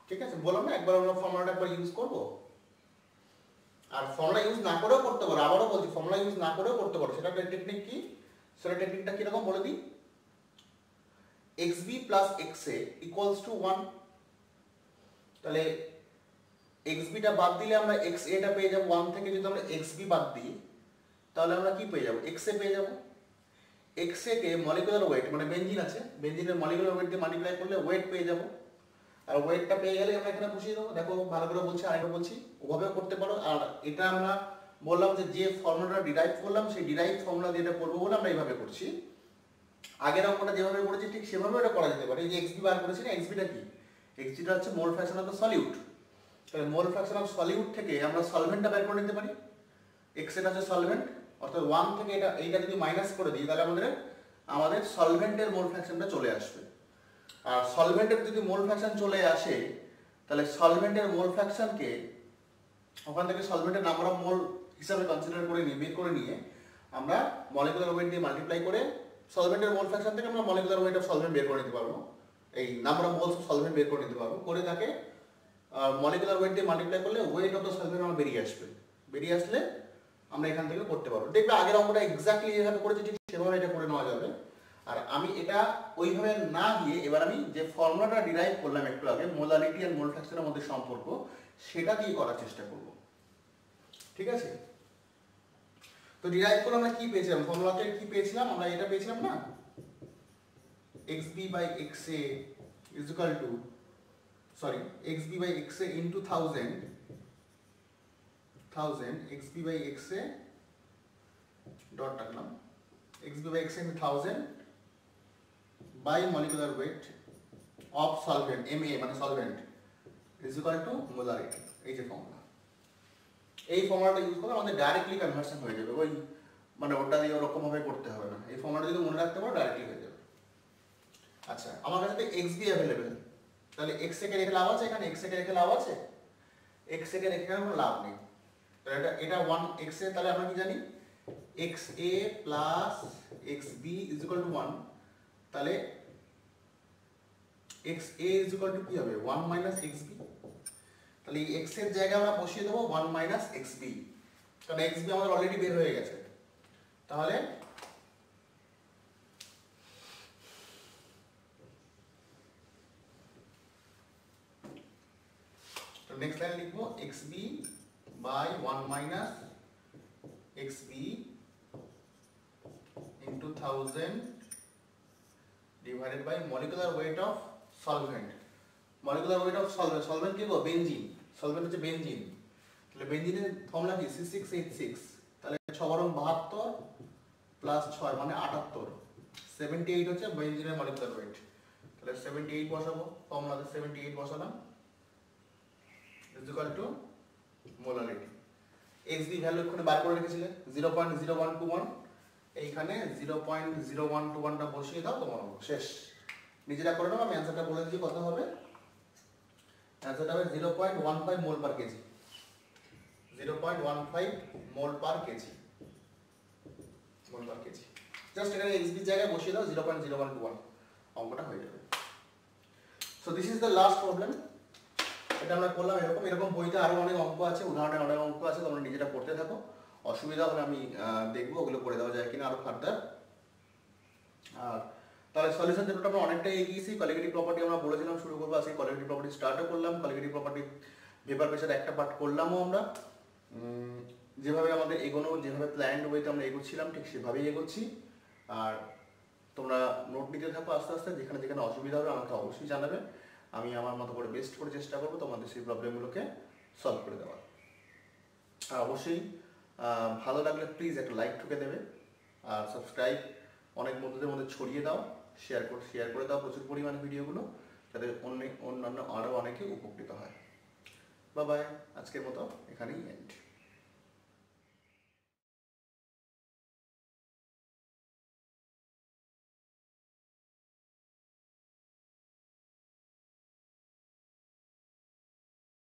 ঠিক আছে, বললাম না একবার আমরা ফর্মুলাটা একবার ইউজ করব, আর ফর্মুলা ইউজ না করেও করতে পারো। আবারও বলছি, ফর্মুলা ইউজ না করেও করতে পারো। সেটা টেকনিক কি, সেটা টেকনিকটা কিরকম বলে দিই। xb plus xa equals to 1। তাহলে xb টা বাদ দিলে আমরা xa টা পেয়ে যাব 1 থেকে। যদি আমরা xb বাদ দিই তাহলে আমরা কি পেয়ে যাব, xa পেয়ে যাব। xa কে মলিকুলার ওয়েট মানে বেনজিন আছে, বেনজিনের মলিকুলার ওয়েট দিয়ে মাল্টিপ্লাই করলে ওয়েট পেয়ে যাব। আর ওয়েটটা পেয়ে গেলে আমরা এখানে বসিয়ে দেবো। দেখো ভালো করে বলছি, আরেকবার বলছি, ওভাবেও করতে পারো। আর এটা আমরা বললাম যে ফর্মুলাটা ডিরাইভ করলাম সেই ডিরাইভ ফর্মুলা দিয়ে এটা করবো বলে আমরা এইভাবে করছি। আগের অঙ্কটা যেভাবে করেছি ঠিক সেভাবে এটা করা যেতে পারে। এই যে xb বার করেছি না, xb টা কি, xb টা হচ্ছে mole fraction of the solute. তাহলে মোল ফ্র্যাকশন অফ সলিউট থেকে আমরা সলভেন্টটা বের করে নিতে পারি। x এটা হচ্ছে সলভেন্ট, অর্থাৎ 1 থেকে এইটা যদি মাইনাস করে দিই তাহলে আমাদের সলভেন্টের মোল ফ্র্যাকশনটা চলে আসবে। আর সলভেন্টের যদি মোল ফ্র্যাকশন চলে আসে তাহলে সলভেন্টের মোল ফ্র্যাকশনকে ওখান থেকে সলভেন্টের নাম্বার অফ মোল হিসাবে কনসিডার করে নিয়ে বের করে নিয়ে আমরা মলিকুলার ওয়েট দিয়ে মাল্টিপ্লাই করে সলভেন্টের মোল ফ্র্যাকশন থেকে আমরা মলিকুলার ওয়েট অফ সলভেন্ট বের করে নিতে পারবো, এই number of moles of solvent বের করে নিতে পারবো। করে থাকে মলিকুলার ওয়েট দিয়ে মাল্টিপ্লাই করলে ওয়েট অফ দ্য সলভেন্ট আমার বেরিয়ে আসবে। বেরিয়ে আসলে আমরা এখান থেকে করতে পারবো। দেখবে আগের অঙ্কটা এক্স্যাক্টলি যেভাবে করেছি ঠিক সেভাবে এটা করে নেওয়া যাবে। আর আমি এটা ওইভাবে না দিয়ে এবার আমি যে ফর্মুলাটা ডিরাইভ করলাম একটু আগে, মোলারিটি আর মোল ফ্র্যাকশনের মধ্যে সম্পর্ক, সেটা দিয়ে করার চেষ্টা করব। ঠিক আছে? তো ডিরাইভ করে আমরা কি পেয়েছিলাম, ফর্মুলাতে কি পেয়েছিলাম, আমরা এটা পেয়েছিলাম না, xb by xa is equal to, sorry, xb by xa into 1000 xb by xa dot রাখলাম, xb by xa into 1000 by molecular weight of solvent, Ma মানে solvent, is equal to molarity। এই যে ফর্মুলা, এই ফর্মুলাটা use করে আমাদের directly conversion হয়ে যাবে, ওই মানে ওটা দিয়ে ওরকম ভাবে করতে হবে না, এই ফর্মুলাটা যদি মনে রাখতে পারো ডাইরেক্টলি হয়ে যাবে। আচ্ছা, আমার কাছে তো xb অ্যাভেলেবেল, তাহলে x কে রেখে লাভ আছে, এখানে x কে রেখে লাভ আছে, x কে রেখে কোনো লাভ নেই। তাহলে এটা 1 x এ, তাহলে আমরা কি জানি xa plus xb is equal to 1, তাহলে xa ইজ ইকুয়াল টু কি হবে 1 মাইনাস xb, তাহলে এই x এর জায়গায় আমরা বসিয়ে দেবো 1 মাইনাস xb, কারণ xb আমাদের অলরেডি বের হয়ে গেছে। তাহলে নেক্সট লাইন লিখবো xb by 1 minus xb into 1000 divided by molecular weight of solvent। molecular weight of solvent, solvent কি গো, বেনজিন, solvent হচ্ছে বেনজিন। তাহলে বেনজিনের ফর্মুলা কি C6H6, তাহলে 6 বরং 72 প্লাস 6 মানে 78, 78 হচ্ছে বেনজিনের molecular weight। তাহলে 78 বসাবো, ফর্মুলাতে 78 বসালাম, is equal to molarity। xb value এখানে বার করে রেখেছিলে 0.0121, এইখানে 0.0121টা বসিয়ে দাও, তোমার শেষ। নিজেরা করে নাও, আমি অ্যানসারটা বলে দিচ্ছি কত হবে। অ্যানসারটা হবে 0.15 মোল পার কেজি, 0.15 মোল পার কেজি, মোল পার কেজি। জাস্ট এখানে xb জায়গায় বসিয়ে দাও 0.0121, অঙ্কটা হয়ে যাবে। So this is the last problem. এটা আমরা করলাম। এরকম বইতে আরো অনেক অঙ্ক আছে, উদাহরণে অনেক অঙ্ক আছে, তোমরা নিজেরা করতে থাকো। অসুবিধা হলে আমি দেখবো ওগুলো করে দেওয়া যায় কিনা আরো ফার্দার। আর তাহলে সলিউশন যেটা আমরা অনেকটাই এগিয়েছি। কলিগেটিভ প্রপার্টি আমরা বলেছিলাম শুরু করবো, আজকে কলিগেটিভ প্রপার্টি স্টার্টও করলাম। কলিগেটিভ প্রপার্টি ভেপার প্রেসার একটা পার্ট করলামও আমরা। যেভাবে আমাদের এগোনো, যেভাবে প্ল্যান্ড ওয়েতে আমরা এগোচ্ছিলাম ঠিক সেভাবেই এগোচ্ছি। আর তোমরা নোট নিতে থাকো আস্তে আস্তে, যেখানে যেখানে অসুবিধা হবে আমাকে অবশ্যই জানাবে। আমি আমার মতো করে বেস্ট করে চেষ্টা করবো তোমাদের সেই প্রবলেমগুলোকে সলভ করে দেওয়ার। আর অবশ্যই ভালো লাগলে প্লিজ একটা লাইক ঠুকে দেবে, আর সাবস্ক্রাইব অনেক বন্ধুদের মধ্যে ছড়িয়ে দাও, শেয়ার করে দাও প্রচুর পরিমাণে ভিডিওগুলো, যাতে অন্যান্য আরও অনেকে উপকৃত হয়। বাই বাই, আজকের মতো এখানেই এন্ড।